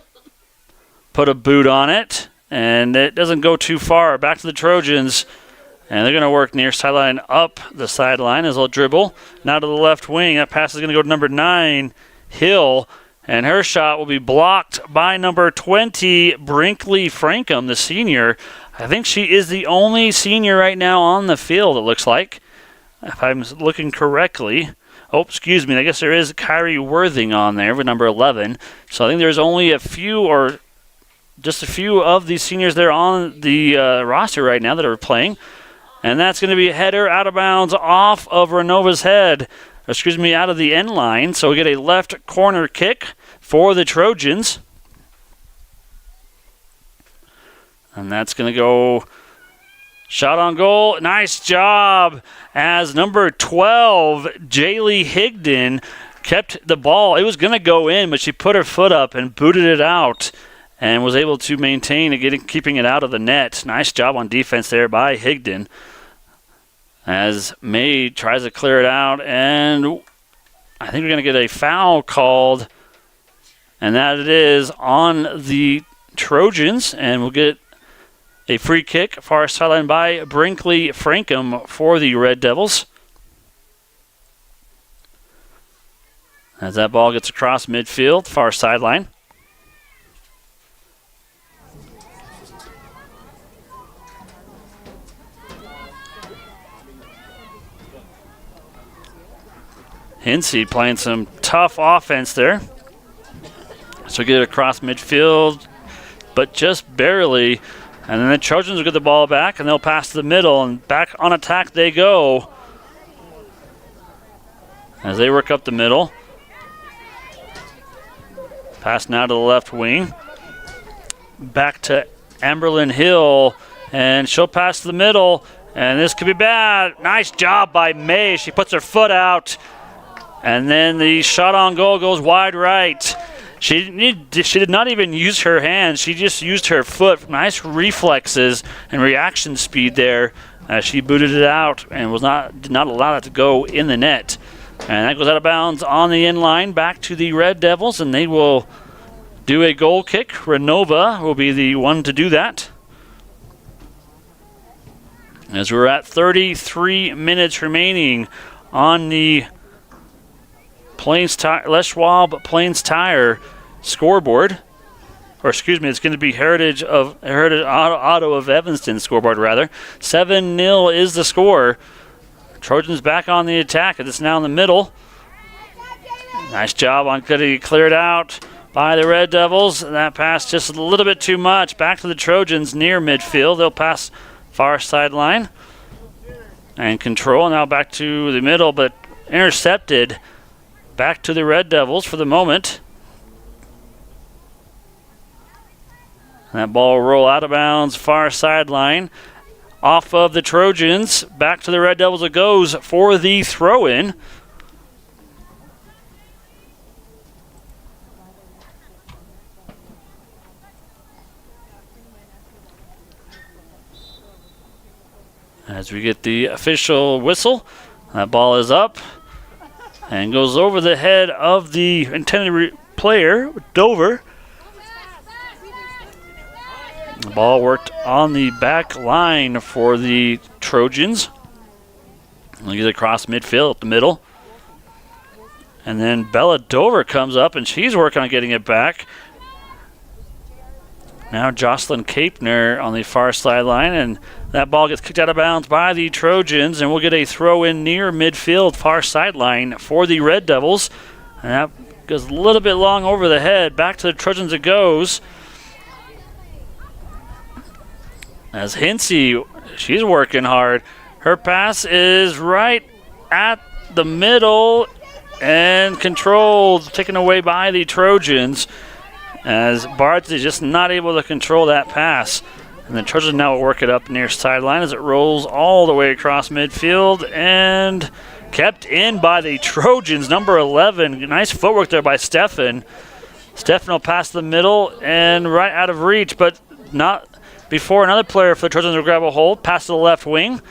put a boot on it, and it doesn't go too far. Back to the Trojans, and they're going to work near sideline up the sideline as they'll dribble. Now to the left wing. That pass is going to go to number 9, Hill, and her shot will be blocked by number 20, Brinkley Frankham, the senior. I think she is the only senior right now on the field, it looks like, if I'm looking correctly. Oh, excuse me. I guess there is Kyrie Worthing on there with number 11. So I think there's only a few or just a few of these seniors there on the roster right now that are playing. And that's going to be a header out of bounds off of Renova's head. Excuse me, out of the end line. So we get a left corner kick for the Trojans. And that's going to go shot on goal. Nice job as number 12, Jaylee Higdon, kept the ball. It was going to go in, but she put her foot up and booted it out and was able to maintain and keeping it out of the net. Nice job on defense there by Higdon. As May tries to clear it out, and I think we're going to get a foul called, and that it is on the Trojans, and we'll get a free kick, far sideline by Brinkley Frankham for the Red Devils. As that ball gets across midfield, far sideline. Hinsey playing some tough offense there. So get it across midfield, but just barely. And then the Trojans will get the ball back, and they'll pass to the middle, and back on attack they go as they work up the middle. Pass now to the left wing. Back to Amberlyn Hill, and she'll pass to the middle, and this could be bad. Nice job by May. She puts her foot out, and then the shot on goal goes wide right. She did not even use her hands. She just used her foot. Nice reflexes and reaction speed there. She booted it out and did not allow it to go in the net. And that goes out of bounds on the end line back to the Red Devils, and they will do a goal kick. Renova will be the one to do that. As we're at 33 minutes remaining on the Les Schwab Plains Tire scoreboard, or excuse me, it's going to be Heritage Auto of Evanston scoreboard rather. 7-0 is the score. Trojans back on the attack. It's now in the middle. Nice job on getting it cleared out by the Red Devils. That pass just a little bit too much. Back to the Trojans near midfield. They'll pass far sideline and control. Now back to the middle, but intercepted. Back to the Red Devils for the moment. And that ball will roll out of bounds, far sideline. Off of the Trojans. Back to the Red Devils it goes for the throw-in. As we get the official whistle, that ball is up and goes over the head of the intended player, Dover. The ball worked on the back line for the Trojans. They'll get it across midfield up the middle. And then Bella Dover comes up, and she's working on getting it back. Now Jocelyn Kapner on the far sideline, and that ball gets kicked out of bounds by the Trojans, and we'll get a throw-in near midfield, far sideline for the Red Devils. And that goes a little bit long over the head. Back to the Trojans it goes. As Hinsey, she's working hard. Her pass is right at the middle and controlled, taken away by the Trojans. As Barth is just not able to control that pass. And the Trojans now will work it up near sideline as it rolls all the way across midfield and kept in by the Trojans, number 11. Nice footwork there by Stefan. Stefan will pass the middle and right out of reach, but not before another player for the Trojans will grab a hold, pass to the left wing.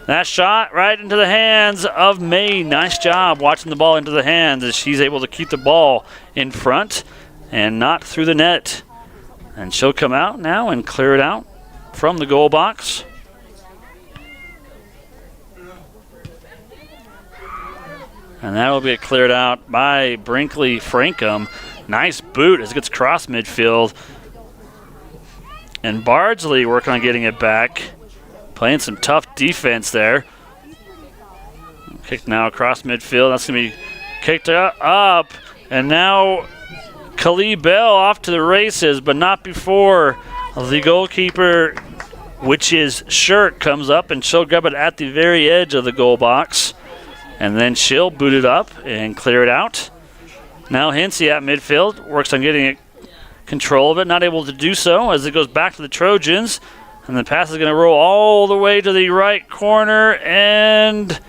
That shot right into the hands of May. Nice job watching the ball into the hands as she's able to keep the ball in front and not through the net. And she'll come out now and clear it out from the goal box. And that'll be cleared out by Brinkley Frankham. Nice boot as it gets across midfield. And Bardsley working on getting it back. Playing some tough defense there. Kicked now across midfield. That's going to be kicked up. And now Khalid Bell off to the races, but not before the goalkeeper, which is Shirt, comes up, and she'll grab it at the very edge of the goal box. And then she'll boot it up and clear it out. Now Hinsey at midfield works on getting control of it. Not able to do so as it goes back to the Trojans. And the pass is going to roll all the way to the right corner and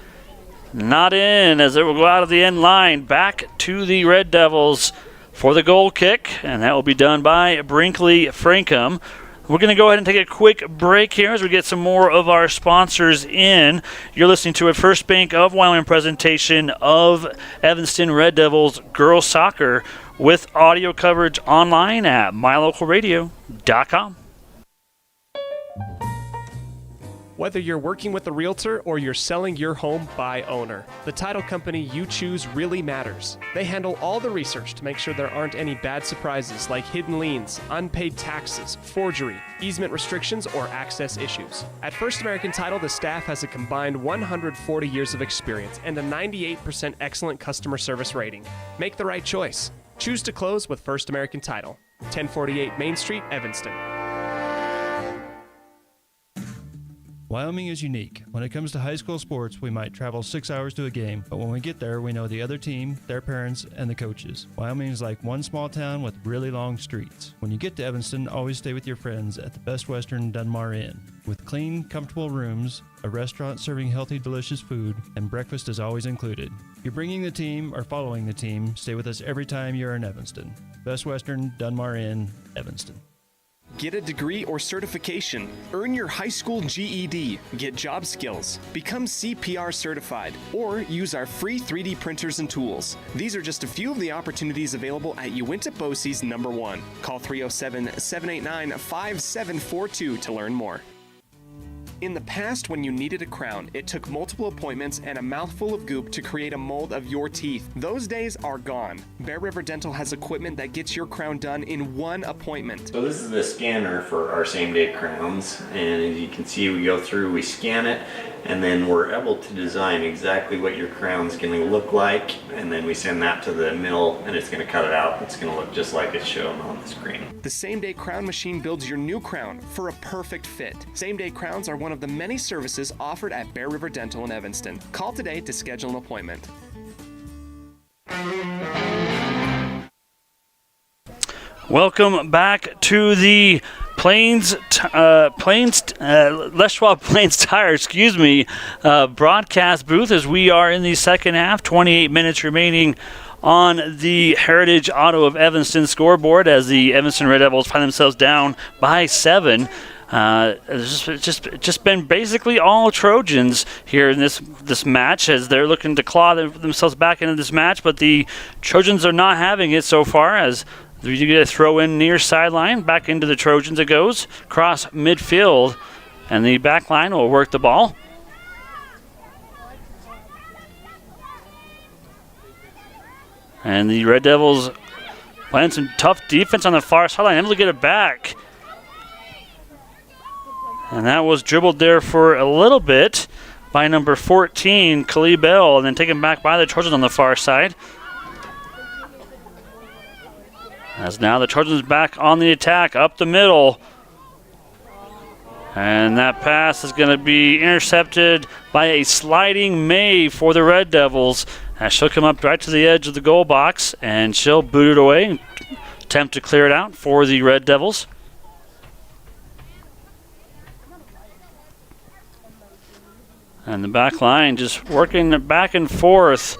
not in as it will go out of the end line. Back to the Red Devils for the goal kick. And that will be done by Brinkley Frankham. We're going to go ahead and take a quick break here as we get some more of our sponsors in. You're listening to a First Bank of Wyoming presentation of Evanston Red Devils girls soccer with audio coverage online at mylocalradio.com. Whether you're working with a realtor or you're selling your home by owner, the title company you choose really matters. They handle all the research to make sure there aren't any bad surprises like hidden liens, unpaid taxes, forgery, easement restrictions, or access issues. At First American Title, the staff has a combined 140 years of experience and a 98% excellent customer service rating. Make the right choice. Choose to close with First American Title. 1048 Main Street, Evanston. Wyoming is unique. When it comes to high school sports, we might travel 6 hours to a game, but when we get there, we know the other team, their parents, and the coaches. Wyoming is like one small town with really long streets. When you get to Evanston, always stay with your friends at the Best Western Dunmar Inn. With clean, comfortable rooms, a restaurant serving healthy, delicious food, and breakfast is always included. If you're bringing the team or following the team, stay with us every time you're in Evanston. Best Western Dunmar Inn, Evanston. Get a degree or certification. Earn your high school GED. Get job skills. Become CPR certified. Or use our free 3D printers and tools. These are just a few of the opportunities available at Uinta BOCES #1. Call 307-789-5742 to learn more. In the past, when you needed a crown, it took multiple appointments and a mouthful of goop to create a mold of your teeth. Those days are gone. Bear River Dental has equipment that gets your crown done in one appointment. So this is the scanner for our same-day crowns, and as you can see, we go through, we scan it, and then we're able to design exactly what your crown's going to look like, and then we send that to the mill, and it's going to cut it out. It's going to look just like it's shown on the screen. The same-day crown machine builds your new crown for a perfect fit. Same-day crowns are one of the many services offered at Bear River Dental in Evanston. Call today to schedule an appointment. Welcome back to the Les Schwab Plains Tire, broadcast booth as we are in the second half. 28 minutes remaining on the Heritage Auto of Evanston scoreboard as the Evanston Red Devils find themselves down by 7. It's just been basically all Trojans here in this match as they're looking to claw themselves back into this match, but the Trojans are not having it so far as we get a throw in near sideline. Back into the Trojans it goes, cross midfield, and the back line will work the ball. And the Red Devils playing some tough defense on the far sideline, able to get it back. And that was dribbled there for a little bit by number 14, Khalid Bell, and then taken back by the Trojans on the far side. As now the Trojans back on the attack, up the middle. And that pass is going to be intercepted by a sliding May for the Red Devils. As she'll come up right to the edge of the goal box, and she'll boot it away and attempt to clear it out for the Red Devils. And the back line just working back and forth.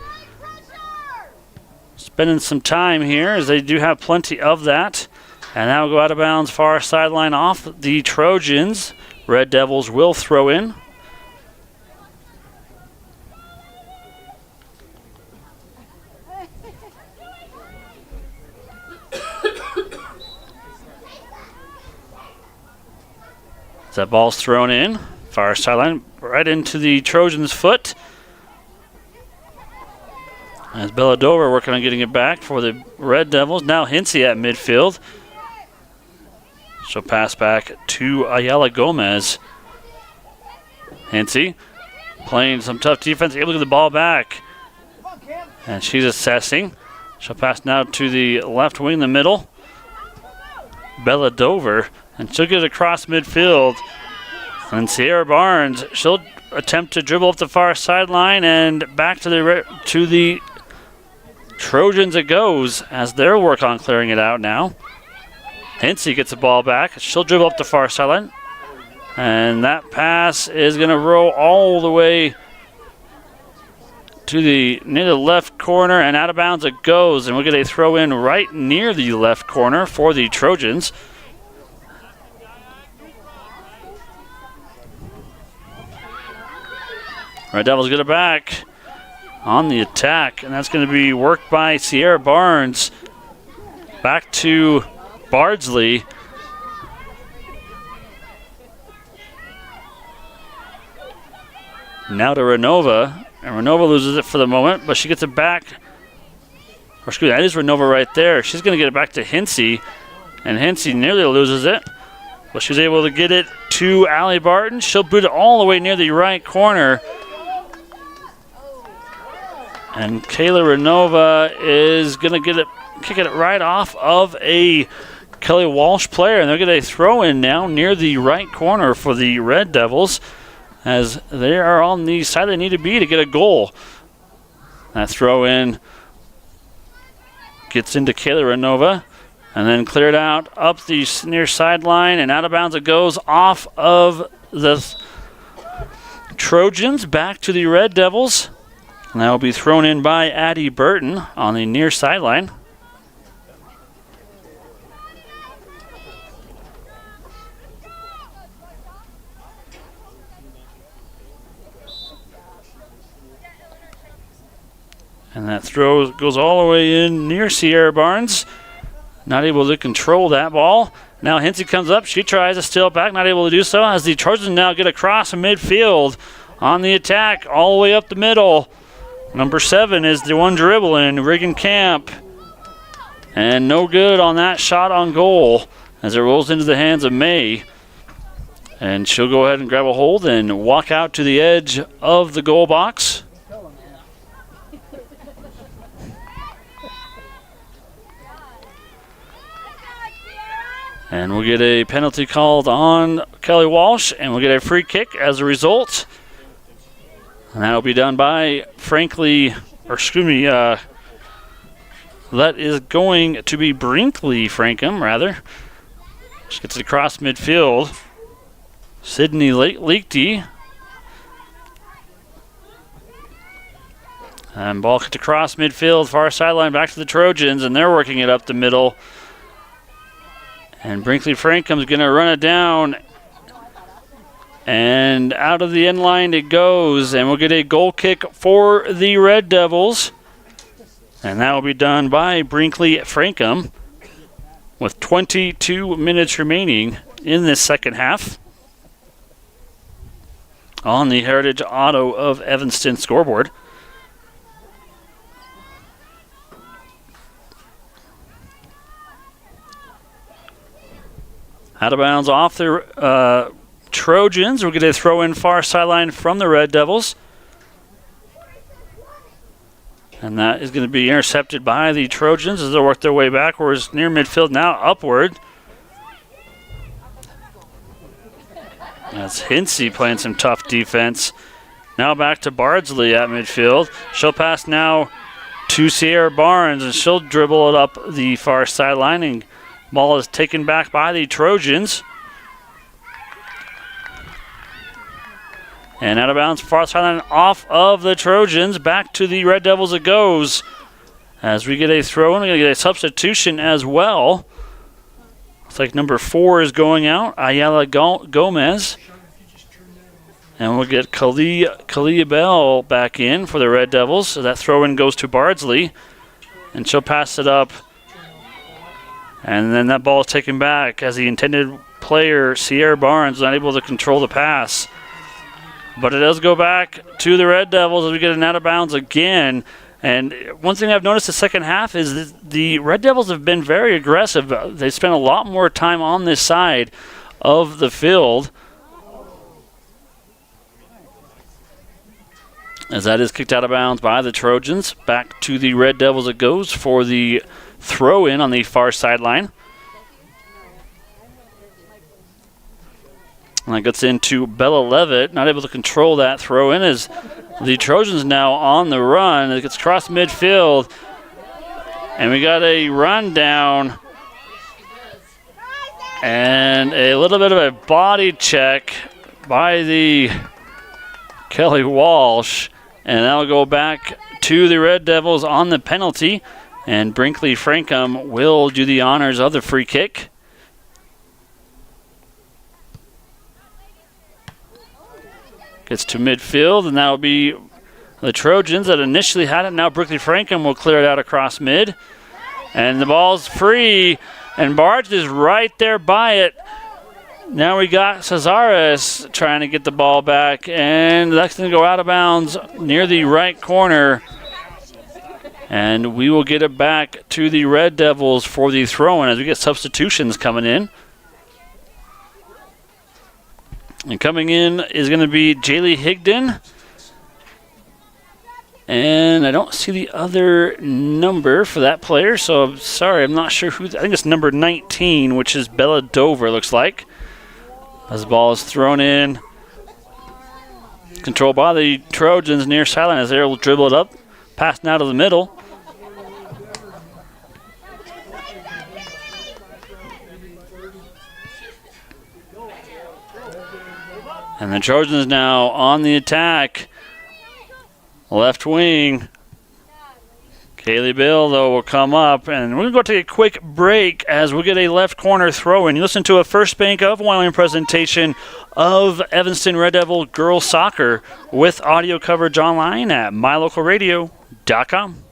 Spending some time here as they do have plenty of that. And now go out of bounds, far sideline off the Trojans. Red Devils will throw in. That ball's thrown in, far sideline, right into the Trojans' foot. As Belladova working on getting it back for the Red Devils. Now Hinsey at midfield. She'll pass back to Ayala Gomez. Hinsey playing some tough defense, able to get the ball back. And she's assessing. She'll pass now to the left wing in the middle. Belladova. And she'll get it across midfield. And Sierra Barnes, she'll attempt to dribble up the far sideline and back to the Trojans it goes as they'll work on clearing it out now. Hinsey gets the ball back. She'll dribble up the far sideline. And that pass is going to roll all the way to near the left corner, and out of bounds it goes. And we'll get a throw in right near the left corner for the Trojans. Red Devils get it back on the attack, and that's going to be worked by Sierra Barnes. Back to Bardsley. Now to Renova, and Renova loses it for the moment, but she gets it back. Or excuse me, that is Renova right there. She's going to get it back to Hinsey, and Hinsey nearly loses it, but she's able to get it to Allie Barton. She'll boot it all the way near the right corner. And Kayla Renova is going to kick it right off of a Kelly Walsh player. And they're going to throw in now near the right corner for the Red Devils, as they are on the side they need to be to get a goal. That throw in gets into Kayla Renova and then cleared out up the near sideline, and out of bounds it goes off of the Trojans back to the Red Devils. And that will be thrown in by Addie Burton on the near sideline. And that throw goes all the way in near Sierra Barnes. Not able to control that ball. Now Hinsey comes up. She tries to steal it back. Not able to do so, as the Trojans now get across midfield on the attack all the way up the middle. Number 7 is the one dribbling, Regan Camp. And no good on that shot on goal as it rolls into the hands of May. And she'll go ahead and grab a hold and walk out to the edge of the goal box. And we'll get a penalty called on Kelly Walsh, and we'll get a free kick as a result. And that'll be done by that is going to be Brinkley Frankham, rather. She gets it across midfield. Sydney Leakty. And ball gets across midfield, far sideline, back to the Trojans, and they're working it up the middle. And Brinkley Frankham's going to run it down. And out of the end line it goes, and we'll get a goal kick for the Red Devils. And that will be done by Brinkley Frankham with 22 minutes remaining in this second half on the Heritage Auto of Evanston scoreboard. Out of bounds off the Trojans. We're going to throw in far sideline from the Red Devils. And that is going to be intercepted by the Trojans as they work their way backwards near midfield, now upward. That's Hinsey playing some tough defense. Now back to Bardsley at midfield. She'll pass now to Sierra Barnes, and she'll dribble it up the far sideline, and ball is taken back by the Trojans. And out of bounds, far sideline off of the Trojans. Back to the Red Devils it goes. As we get a throw in, we're going to get a substitution as well. Looks like number 4 is going out, Ayala Gomez. And we'll get Kalia Bell back in for the Red Devils. So that throw-in goes to Bardsley. And she'll pass it up. And then that ball is taken back as the intended player, Sierra Barnes, not able to control the pass. But it does go back to the Red Devils as we get an out of bounds again. And one thing I've noticed the second half is that the Red Devils have been very aggressive. They spent a lot more time on this side of the field. As that is kicked out of bounds by the Trojans. Back to the Red Devils it goes for the throw-in on the far sideline. And that gets into Bella Levitt, not able to control that throw-in as the Trojans now on the run. It gets across midfield. And we got a run down. And a little bit of a body check by the Kelly Walsh. And that'll go back to the Red Devils on the penalty. And Brinkley Frankham will do the honors of the free kick. Gets to midfield, and that'll be the Trojans that initially had it. Now Brinkley Frankham will clear it out across mid. And the ball's free, and Barge is right there by it. Now we got Cesares trying to get the ball back, and that's going to go out of bounds near the right corner. And we will get it back to the Red Devils for the throw-in as we get substitutions coming in. And coming in is going to be Jaylee Higdon. And I don't see the other number for that player, so I'm sorry, I'm not sure who. I think it's number 19, which is Bella Dover, looks like. As the ball is thrown in. Controlled by the Trojans near sideline as they'll dribble it up. Pass now to the middle. And the Trojans now on the attack. Left wing. Kaylee Bill, though, will come up. And we're going to go take a quick break as we get a left corner throw-in. You listen to a First Bank of Wyoming presentation of Evanston Red Devil girls soccer with audio coverage online at mylocalradio.com.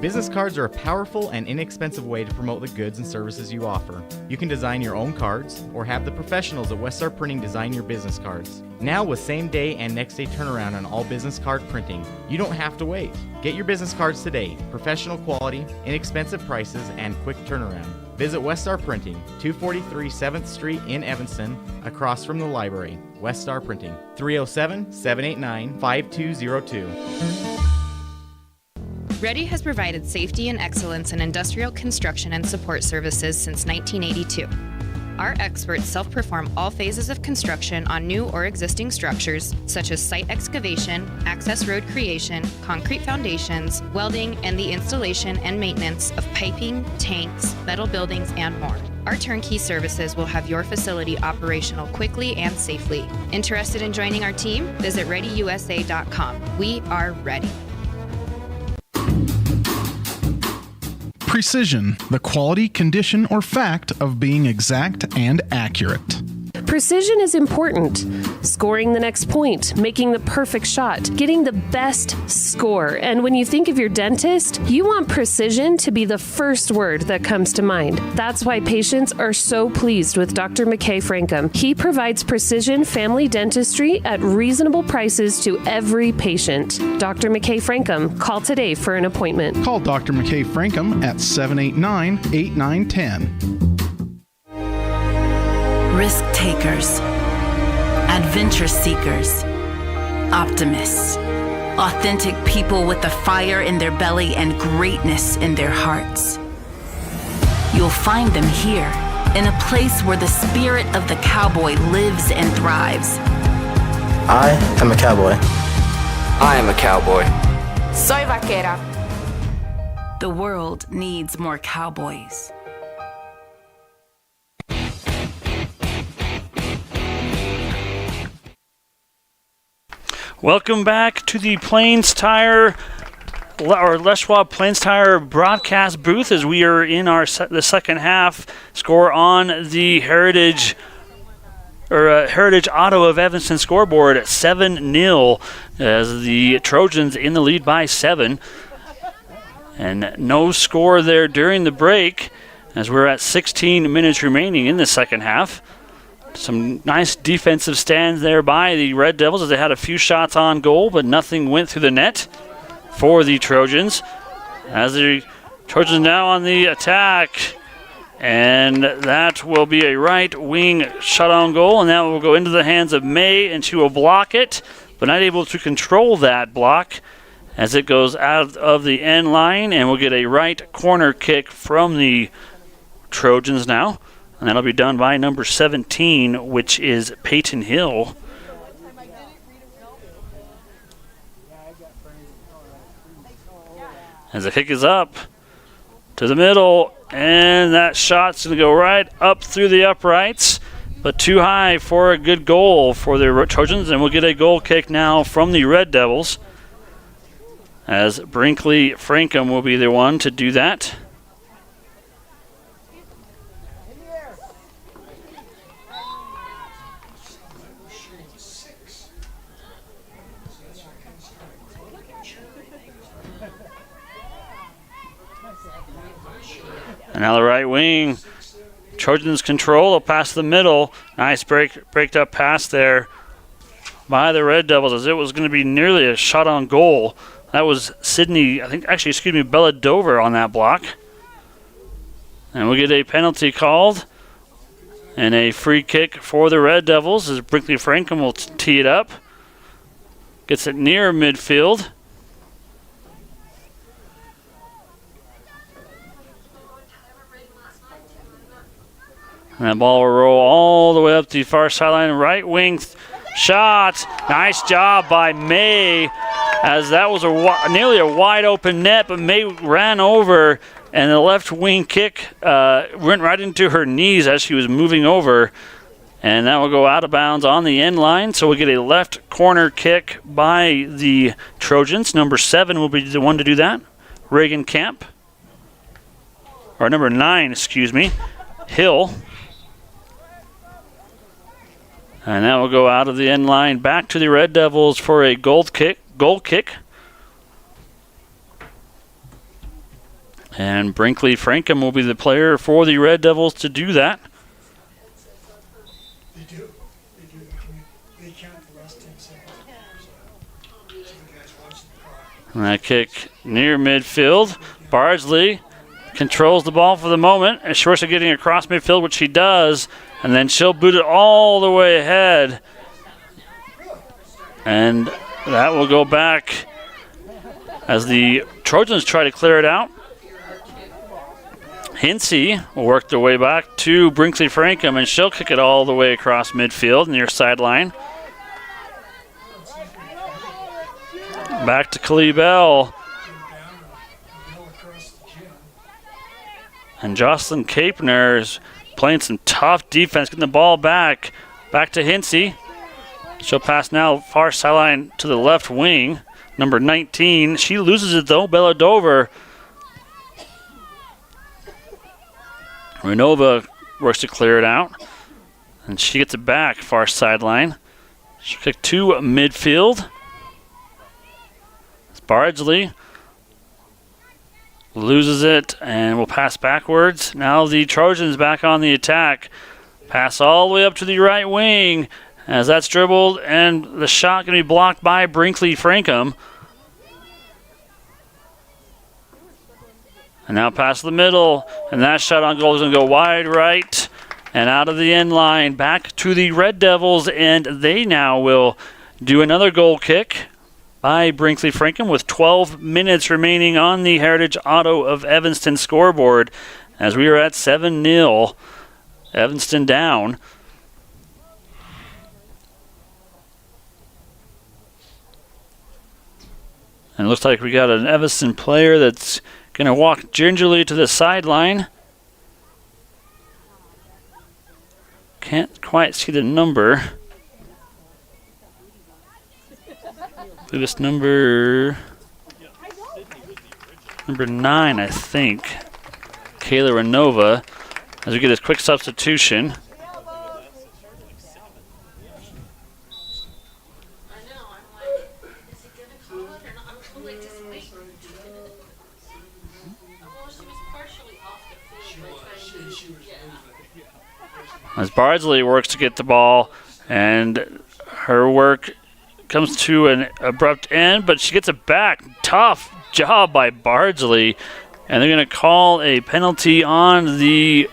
Business cards are a powerful and inexpensive way to promote the goods and services you offer. You can design your own cards or have the professionals at West Star Printing design your business cards. Now with same day and next day turnaround on all business card printing, you don't have to wait. Get your business cards today. Professional quality, inexpensive prices, and quick turnaround. Visit West Star Printing, 243 7th Street in Evanston, across from the library. West Star Printing, 307-789-5202. Ready has provided safety and excellence in industrial construction and support services since 1982. Our experts self-perform all phases of construction on new or existing structures, such as site excavation, access road creation, concrete foundations, welding, and the installation and maintenance of piping, tanks, metal buildings, and more. Our turnkey services will have your facility operational quickly and safely. Interested in joining our team? Visit ReadyUSA.com. We are ready. Precision, the quality, condition, or fact of being exact and accurate. Precision is important. Scoring the next point, making the perfect shot, getting the best score. And when you think of your dentist, you want precision to be the first word that comes to mind. That's why patients are so pleased with Dr. McKay Frankham. He provides precision family dentistry at reasonable prices to every patient. Dr. McKay Frankham, call today for an appointment. Call Dr. McKay Frankham at 789-8910. Risk takers, adventure seekers, optimists, authentic people with the fire in their belly and greatness in their hearts. You'll find them here, in a place where the spirit of the cowboy lives and thrives. I am a cowboy. I am a cowboy. Soy vaquera. The world needs more cowboys. Welcome back to the Plains Tire Les Schwab Plains Tire broadcast booth as we are in the second half. Score on the Heritage Auto of Evanston scoreboard at 7-0 as the Trojans in the lead by 7. And no score there during the break as we're at 16 minutes remaining in the second half. Some nice defensive stands there by the Red Devils as they had a few shots on goal, but nothing went through the net for the Trojans. As the Trojans now on the attack, and that will be a right wing shot on goal, and that will go into the hands of May, and she will block it, but not able to control that block as it goes out of the end line, and we'll get a right corner kick from the Trojans now. And that'll be done by number 17, which is Peyton Hill. As the kick is up to the middle, and that shot's going to go right up through the uprights, but too high for a good goal for the Trojans, and we'll get a goal kick now from the Red Devils, as Brinkley Frankham will be the one to do that. And now the right wing. Trojans control. They'll pass the middle. Nice breaked up pass there by the Red Devils as it was going to be nearly a shot on goal. That was Bella Dover on that block. And we'll get a penalty called and a free kick for the Red Devils as Brinkley Frankham will tee it up. Gets it near midfield. And that ball will roll all the way up the far sideline. Right wing shot. Nice job by May, as that was nearly a wide open net, but May ran over, and the left wing kick went right into her knees as she was moving over. And that will go out of bounds on the end line. So we'll get a left corner kick by the Trojans. Number 7 will be the one to do that. Reagan Camp. Or number 9, Hill. And that will go out of the end line back to the Red Devils for a goal kick. And Brinkley Frankham will be the player for the Red Devils to do that. They count the last 10 seconds. And that kick near midfield. Bardsley controls the ball for the moment. And Schwartz getting across midfield, which she does. And then she'll boot it all the way ahead. And that will go back as the Trojans try to clear it out. Hinsey will work their way back to Brinkley Frankham, and she'll kick it all the way across midfield near sideline. Back to Klee Bell. And Jocelyn Kapner is playing some tough defense, getting the ball back to Hinsey. She'll pass now far sideline to the left wing. Number 19. She loses it though, Bella Dover. Renova works to clear it out. And she gets it back far sideline. She'll kick to midfield. Bardsley loses it and will pass backwards. Now the Trojans back on the attack. Pass all the way up to the right wing as that's dribbled, and the shot going to be blocked by Brinkley Frankham. And now pass the middle, and that shot on goal is going to go wide right and out of the end line back to the Red Devils, and they now will do another goal kick by Brinkley Frankham with 12 minutes remaining on the Heritage Auto of Evanston scoreboard as we are at 7-0. Evanston down. And it looks like we got an Evanston player that's going to walk gingerly to the sideline. Can't quite see the number. This number number 9, I think, Kayla Renova, as we get his quick substitution. As Bardsley works to get the ball, and her work comes to an abrupt end, but she gets it back. Tough job by Bardsley, and they're going to call a penalty on the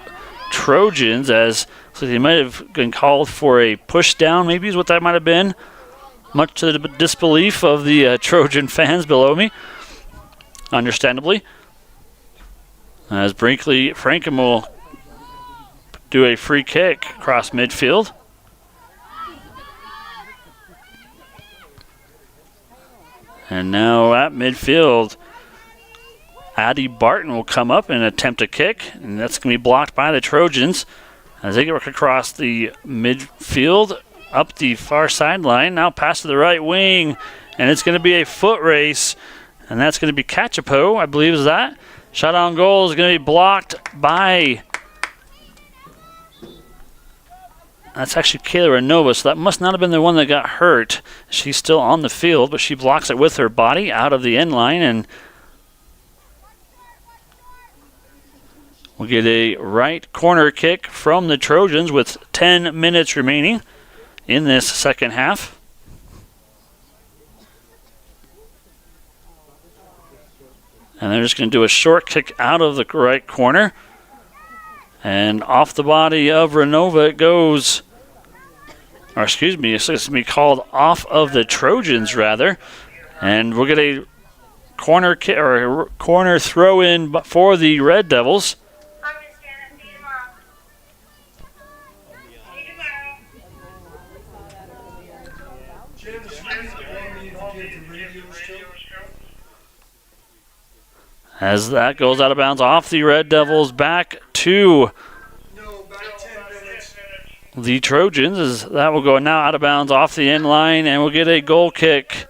Trojans, as so they might have been called for a push down, maybe is what that might have been, much to the disbelief of the Trojan fans below me, understandably. As Brinkley Frankham will do a free kick across midfield. And now at midfield, Addie Barton will come up and attempt a kick, and that's going to be blocked by the Trojans as they work across the midfield, up the far sideline, now pass to the right wing, and it's going to be a foot race, and that's going to be Cachapo, I believe is that. Shot on goal is going to be blocked by... That's actually Kayla Renova, so that must not have been the one that got hurt. She's still on the field, but she blocks it with her body out of the end line, and we'll get a right corner kick from the Trojans with 10 minutes remaining in this second half. And they're just going to do a short kick out of the right corner. And off the body of Renova it goes, or excuse me, it's going to be called off of the Trojans rather. And we'll get a corner kick or a corner throw in for the Red Devils. As that goes out of bounds off the Red Devils back to the Trojans, as that will go now out of bounds off the end line, and we'll get a goal kick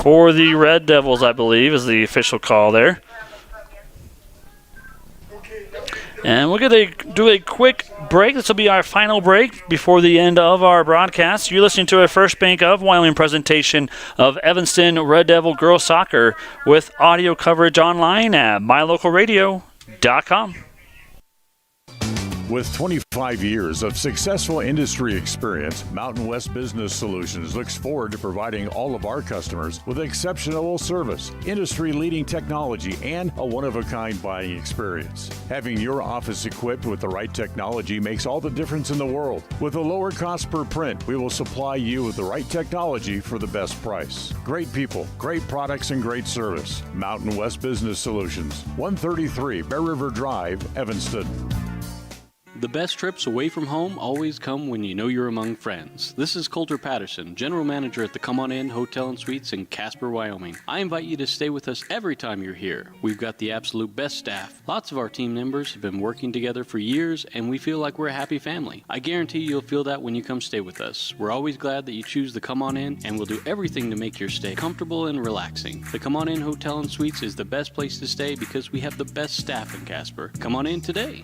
for the Red Devils, I believe, is the official call there. And we're going to do a quick break. This will be our final break before the end of our broadcast. You're listening to a First Bank of Wyoming presentation of Evanston Red Devil Girls Soccer with audio coverage online at mylocalradio.com. With 25 years of successful industry experience, Mountain West Business Solutions looks forward to providing all of our customers with exceptional service, industry-leading technology, and a one-of-a-kind buying experience. Having your office equipped with the right technology makes all the difference in the world. With a lower cost per print, we will supply you with the right technology for the best price. Great people, great products, and great service. Mountain West Business Solutions, 133 Bear River Drive, Evanston. The best trips away from home always come when you know you're among friends. This is Coulter Patterson, General Manager at the Come On In Hotel and Suites in Casper, Wyoming. I invite you to stay with us every time you're here. We've got the absolute best staff. Lots of our team members have been working together for years, and we feel like we're a happy family. I guarantee you'll feel that when you come stay with us. We're always glad that you choose the Come On In, and we'll do everything to make your stay comfortable and relaxing. The Come On In Hotel and Suites is the best place to stay because we have the best staff in Casper. Come on in today.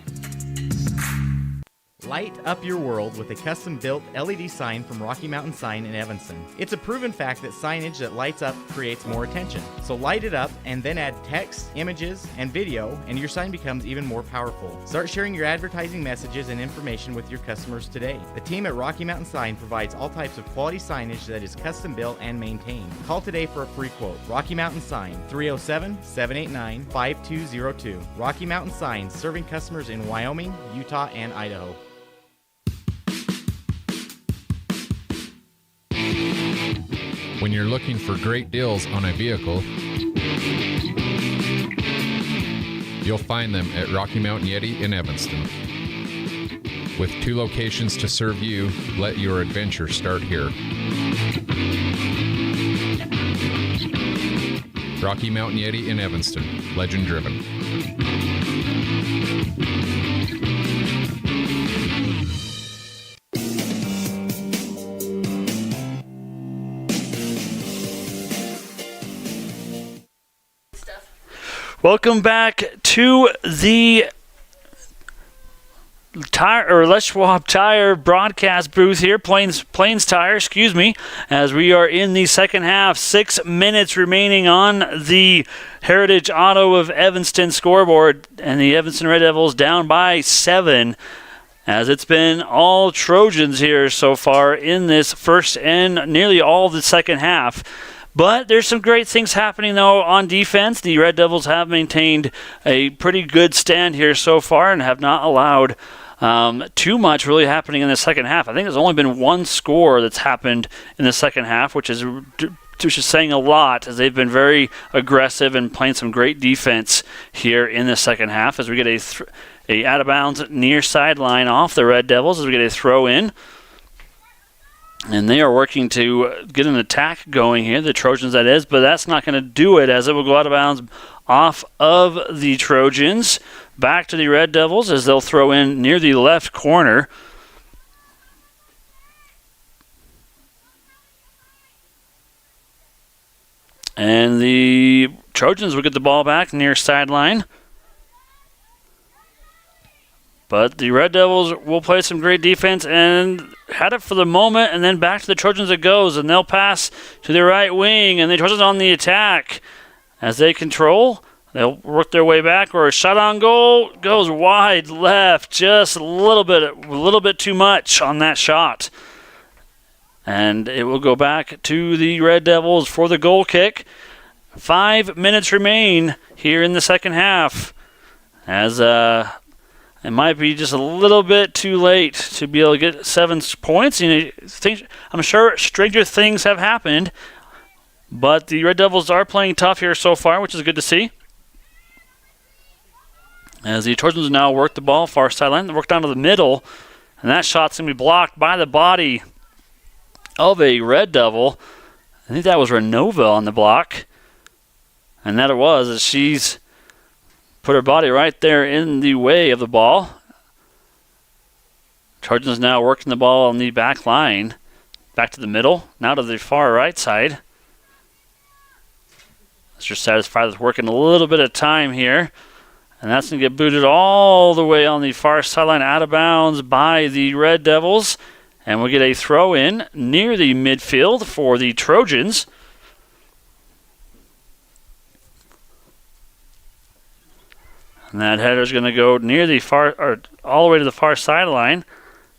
Light up your world with a custom-built LED sign from Rocky Mountain Sign in Evanston. It's a proven fact that signage that lights up creates more attention. So light it up and then add text, images, and video, and your sign becomes even more powerful. Start sharing your advertising messages and information with your customers today. The team at Rocky Mountain Sign provides all types of quality signage that is custom-built and maintained. Call today for a free quote. Rocky Mountain Sign, 307-789-5202. Rocky Mountain Sign, serving customers in Wyoming, Utah, and Idaho. When you're looking for great deals on a vehicle, you'll find them at Rocky Mountain Yeti in Evanston. With 2 locations to serve you, let your adventure start here. Rocky Mountain Yeti in Evanston, legend driven. Welcome back to the Les Schwab Tire broadcast booth here, Plains Tire, as we are in the second half. 6 minutes remaining on the Heritage Auto of Evanston scoreboard, and the Evanston Red Devils down by 7, as it's been all Trojans here so far in this first and nearly all of the second half. But there's some great things happening, though, on defense. The Red Devils have maintained a pretty good stand here so far and have not allowed too much really happening in the second half. I think there's only been one score that's happened in the second half, which is saying a lot, as they've been very aggressive and playing some great defense here in the second half, as we get a out of bounds near sideline off the Red Devils as we get a throw in. And they are working to get an attack going here, the Trojans that is, but that's not going to do it, as it will go out of bounds off of the Trojans. Back to the Red Devils as they'll throw in near the left corner. And the Trojans will get the ball back near sideline. But the Red Devils will play some great defense and had it for the moment, and then back to the Trojans it goes, and they'll pass to the right wing, and the Trojans on the attack as they control. They'll work their way back, or a shot on goal goes wide left, just a little bit too much on that shot. And it will go back to the Red Devils for the goal kick. 5 minutes remain here in the second half, as it might be just a little bit too late to be able to get 7 points. I'm sure stranger things have happened, but the Red Devils are playing tough here so far, which is good to see. As the Trojans now work the ball far sideline, they work down to the middle, and that shot's going to be blocked by the body of a Red Devil. I think that was Renova on the block, and that it was, as she's put her body right there in the way of the ball. Trojans now working the ball on the back line. Back to the middle, now to the far right side. Let's just satisfied with working a little bit of time here. And that's going to get booted all the way on the far sideline, out of bounds by the Red Devils. And we'll get a throw in near the midfield for the Trojans. And that header's going to go near the all the way to the far sideline.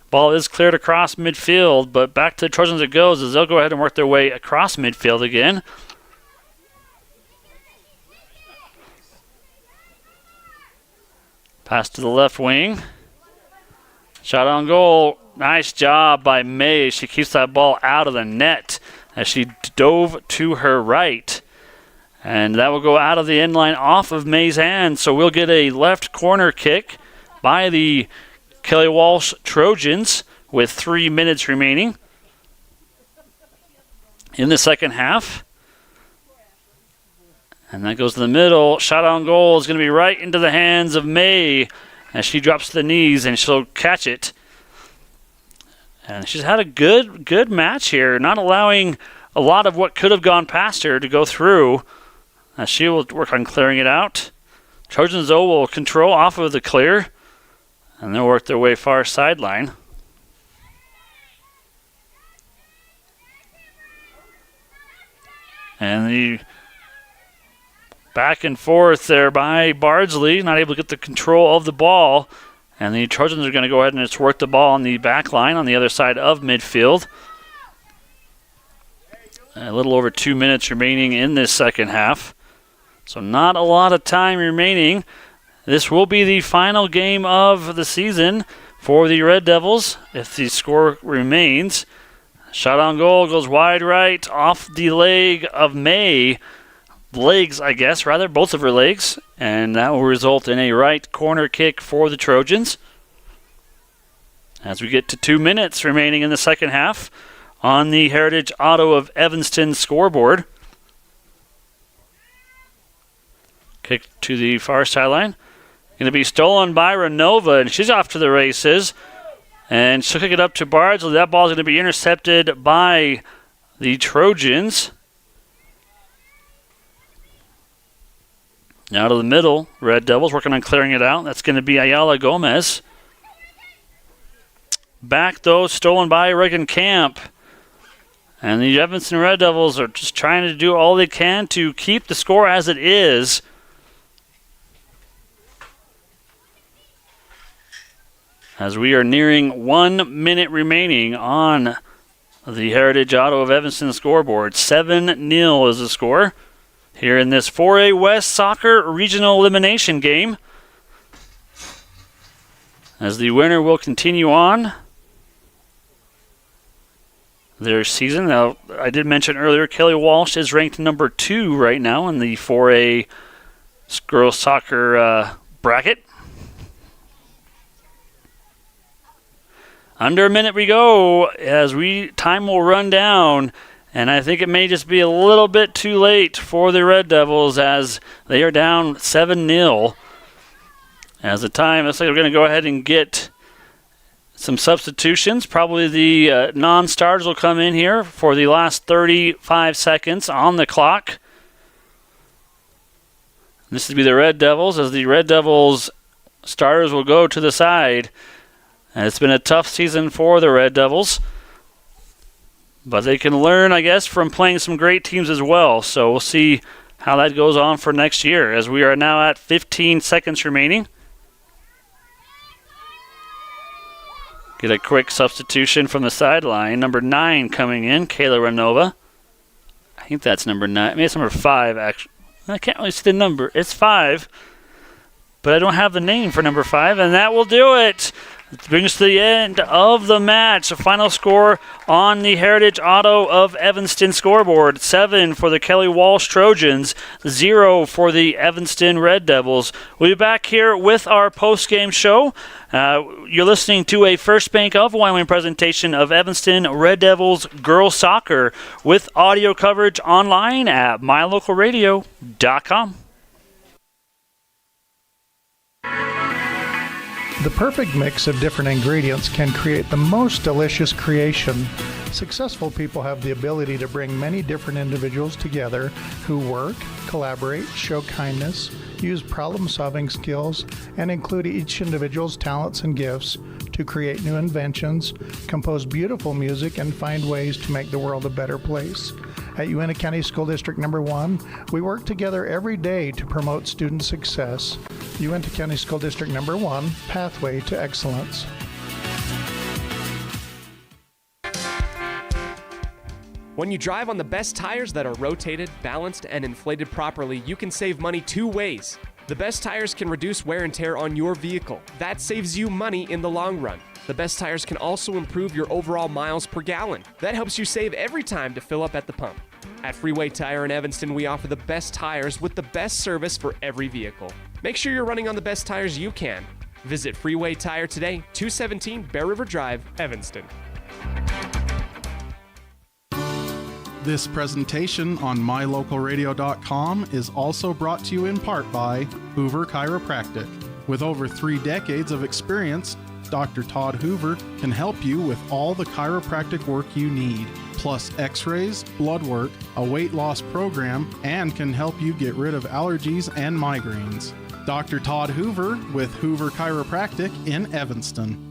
Ball is cleared across midfield, but back to the Trojans it goes, as they'll go ahead and work their way across midfield again. Pass to the left wing. Shot on goal. Nice job by May. She keeps that ball out of the net as she dove to her right. And that will go out of the end line off of May's hand. So we'll get a left corner kick by the Kelly Walsh Trojans with 3 minutes remaining in the second half. And that goes to the middle. Shot on goal is going to be right into the hands of May as she drops to the knees, and she'll catch it. And she's had a good match here, not allowing a lot of what could have gone past her to go through. As she will work on clearing it out. Trojans, though, will control off of the clear, and they'll work their way far sideline. And the back and forth there by Bardsley, not able to get the control of the ball. And the Trojans are going to go ahead and just work the ball on the back line on the other side of midfield. A little over 2 minutes remaining in this second half. So not a lot of time remaining. This will be the final game of the season for the Red Devils if the score remains. Shot on goal goes wide right off the leg of May. Legs, I guess, rather, both of her legs. And that will result in a right corner kick for the Trojans. As we get to 2 minutes remaining in the second half on the Heritage Auto of Evanston scoreboard. Kick to the far sideline. Going to be stolen by Renova, and she's off to the races. And she'll kick it up to Bardsley. That ball is going to be intercepted by the Trojans. Now to the middle, Red Devils working on clearing it out. That's going to be Ayala Gomez. Back, though, stolen by Reagan Camp. And the Evanston Red Devils are just trying to do all they can to keep the score as it is. As we are nearing 1 minute remaining on the Heritage Auto of Evanston scoreboard. 7-0 is the score here in this 4A West Soccer Regional Elimination game. As the winner will continue on their season. Now, I did mention earlier, Kelly Walsh is ranked number 2 right now in the 4A girls soccer bracket. Under a minute we go as time will run down, and I think it may just be a little bit too late for the Red Devils as they are down 7-0. As the time looks like we're going to go ahead and get some substitutions. Probably the non-starters will come in here for the last 35 seconds on the clock. This will be the Red Devils as the Red Devils starters will go to the side. And it's been a tough season for the Red Devils. But they can learn, I guess, from playing some great teams as well. So we'll see how that goes on for next year as we are now at 15 seconds remaining. Get a quick substitution from the sideline. Number 9 coming in, Kayla Renova. I think that's number 9. Maybe it's number 5, actually. I can't really see the number. It's 5. But I don't have the name for number 5, and that will do it. It brings us to the end of the match. The final score on the Heritage Auto of Evanston scoreboard. 7 for the Kelly Walsh Trojans, 0 for the Evanston Red Devils. We'll be back here with our post-game show. You're listening to a First Bank of Wyoming presentation of Evanston Red Devils girls soccer with audio coverage online at mylocalradio.com. The perfect mix of different ingredients can create the most delicious creation. Successful people have the ability to bring many different individuals together who work, collaborate, show kindness, use problem-solving skills, and include each individual's talents and gifts to create new inventions, compose beautiful music, and find ways to make the world a better place. At Uintah County School District Number 1, we work together every day to promote student success. Uintah County School District Number 1, Pathway to Excellence. When you drive on the best tires that are rotated, balanced, and inflated properly, you can save money 2 ways. The best tires can reduce wear and tear on your vehicle. That saves you money in the long run. The best tires can also improve your overall miles per gallon. That helps you save every time to fill up at the pump. At Freeway Tire in Evanston, we offer the best tires with the best service for every vehicle. Make sure you're running on the best tires you can. Visit Freeway Tire today, 217 Bear River Drive, Evanston. This presentation on mylocalradio.com is also brought to you in part by Hoover Chiropractic. With over 3 decades of experience, Dr. Todd Hoover can help you with all the chiropractic work you need, plus x-rays, blood work, a weight loss program, and can help you get rid of allergies and migraines. Dr. Todd Hoover with Hoover Chiropractic in Evanston.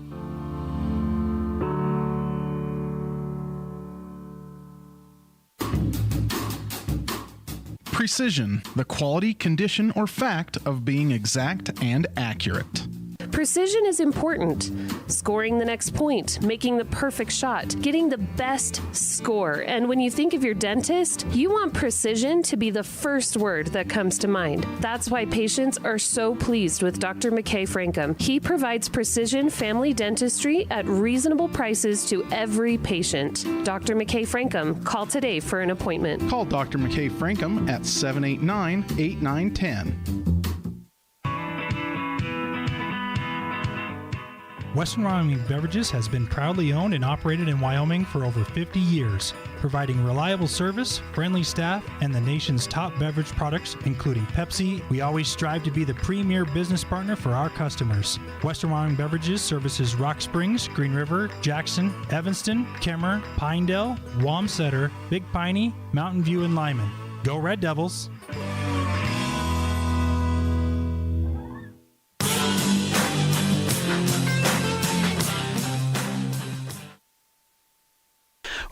Precision, the quality, condition, or fact of being exact and accurate. Precision is important. Scoring the next point, making the perfect shot, getting the best score. And when you think of your dentist, you want precision to be the first word that comes to mind. That's why patients are so pleased with Dr. McKay Frankum. He provides precision family dentistry at reasonable prices to every patient. Dr. McKay Frankum, call today for an appointment. Call Dr. McKay Frankum at 789-8910. Western Wyoming Beverages has been proudly owned and operated in Wyoming for over 50 years, providing reliable service, friendly staff, and the nation's top beverage products, including Pepsi. We always strive to be the premier business partner for our customers. Western Wyoming Beverages services Rock Springs, Green River, Jackson, Evanston, Kemmer, Pinedale, Wamsutter, Big Piney, Mountain View, and Lyman. Go Red Devils!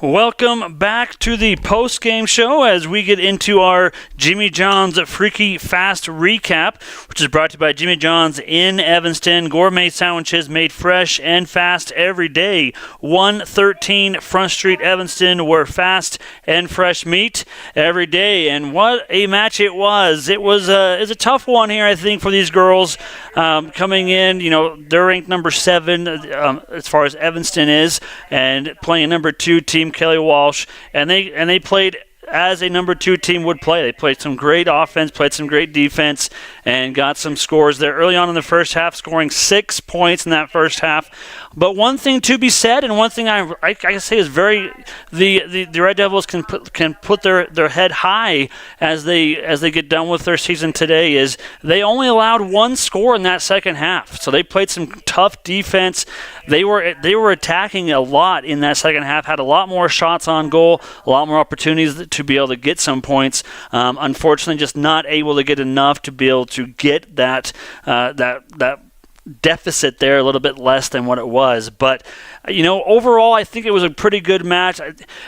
Welcome back to the post-game show as we get into our Jimmy John's Freaky Fast Recap, which is brought to you by Jimmy John's in Evanston. Gourmet sandwiches made fresh and fast every day. 113 Front Street, Evanston, where fast and fresh meet every day. And what a match it was. It was a tough one here, I think, for these girls coming in. You know, they're ranked number 7 as far as Evanston is, and playing a number 2 team, Kelly Walsh, and they played as a number 2 team would play. They played some great offense, played some great defense, and got some scores there early on in the first half, scoring 6 points in that first half. But one thing to be said, and one thing I say is very the Red Devils can put their head high as they get done with their season today, is they only allowed 1 score in that second half. So they played some tough defense. They were attacking a lot in that second half, had a lot more shots on goal, a lot more opportunities to be able to get some points. Unfortunately, just not able to get enough to be able to get that deficit there, a little bit less than what it was. But overall, I think it was a pretty good match.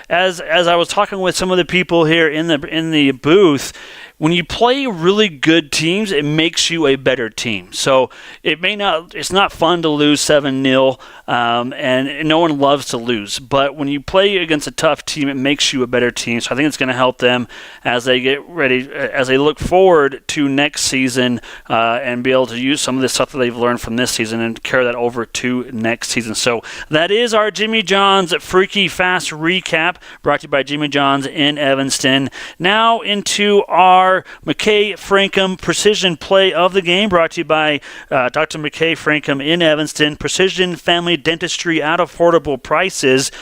As I was talking with some of the people here in the booth, when you play really good teams, it makes you a better team. So it's not fun to lose 7-0, and no one loves to lose. But when you play against a tough team, it makes you a better team. So I think it's going to help them as they get ready, as they look forward to next season, and be able to use some of the stuff that they've learned from this season and carry that over to next season. So that is our Jimmy John's Freaky Fast Recap, brought to you by Jimmy John's in Evanston. Now into our McKay Frankum Precision Play of the Game, brought to you by Dr. McKay Frankum in Evanston. Precision Family Dentistry at affordable prices.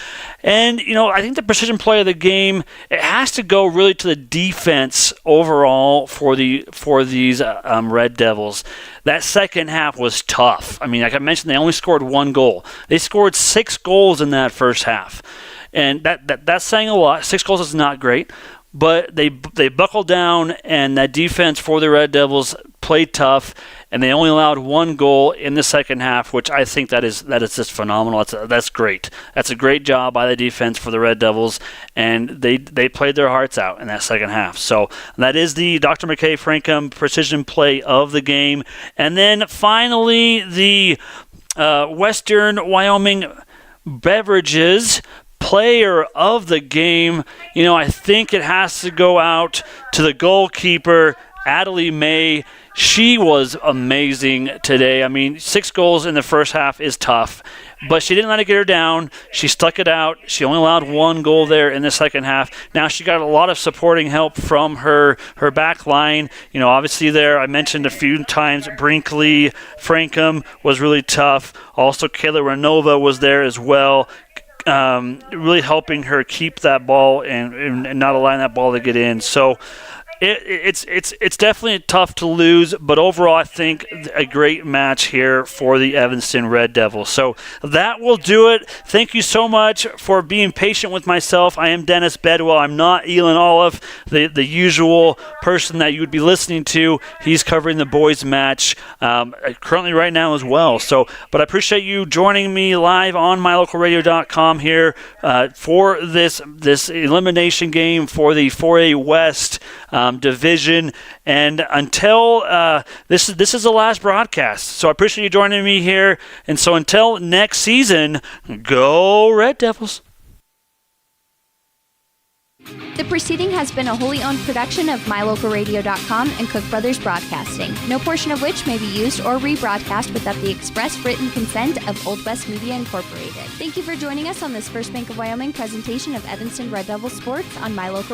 And, I think the precision play of the game, it has to go really to the defense overall for these Red Devils. That second half was tough. I mean, like I mentioned, they only scored 1 goal. They scored 6 goals in that first half. And that's saying a lot. 6 goals is not great. But they buckled down, and that defense for the Red Devils played tough, and they only allowed 1 goal in the second half, which I think that is just phenomenal. That's great. That's a great job by the defense for the Red Devils, and they played their hearts out in that second half. So that is the Dr. McKay Frankum Precision Play of the Game. And then finally, the Western Wyoming Beverages Player of the Game. I think it has to go out to the goalkeeper, Adelie May. She was amazing today. I mean, 6 goals in the first half is tough, but she didn't let it get her down. She stuck it out. She only allowed 1 goal there in the second half. Now she got a lot of supporting help from her back line. Obviously there, I mentioned a few times, Brinkley Frankum was really tough. Also, Kayla Renova was there as well. Really helping her keep that ball and not allowing that ball to get in. So it's definitely tough to lose, but overall I think a great match here for the Evanston Red Devils. So that will do it. Thank you so much for being patient with myself. I am Dennis Bedwell. I'm not Elin Olive, the usual person that you would be listening to. He's covering the boys match currently right now as well. So, but I appreciate you joining me live on mylocalradio.com here for this elimination game for the 4A West division. And until this is the last broadcast, so I appreciate you joining me here. And so until next season, go Red Devils. The proceeding has been a wholly owned production of mylocalradio.com and Cook Brothers Broadcasting, no portion of which may be used or rebroadcast without the express written consent of Old West Media Incorporated. Thank you for joining us on this First Bank of Wyoming presentation of Evanston Red Devil Sports on MyLocal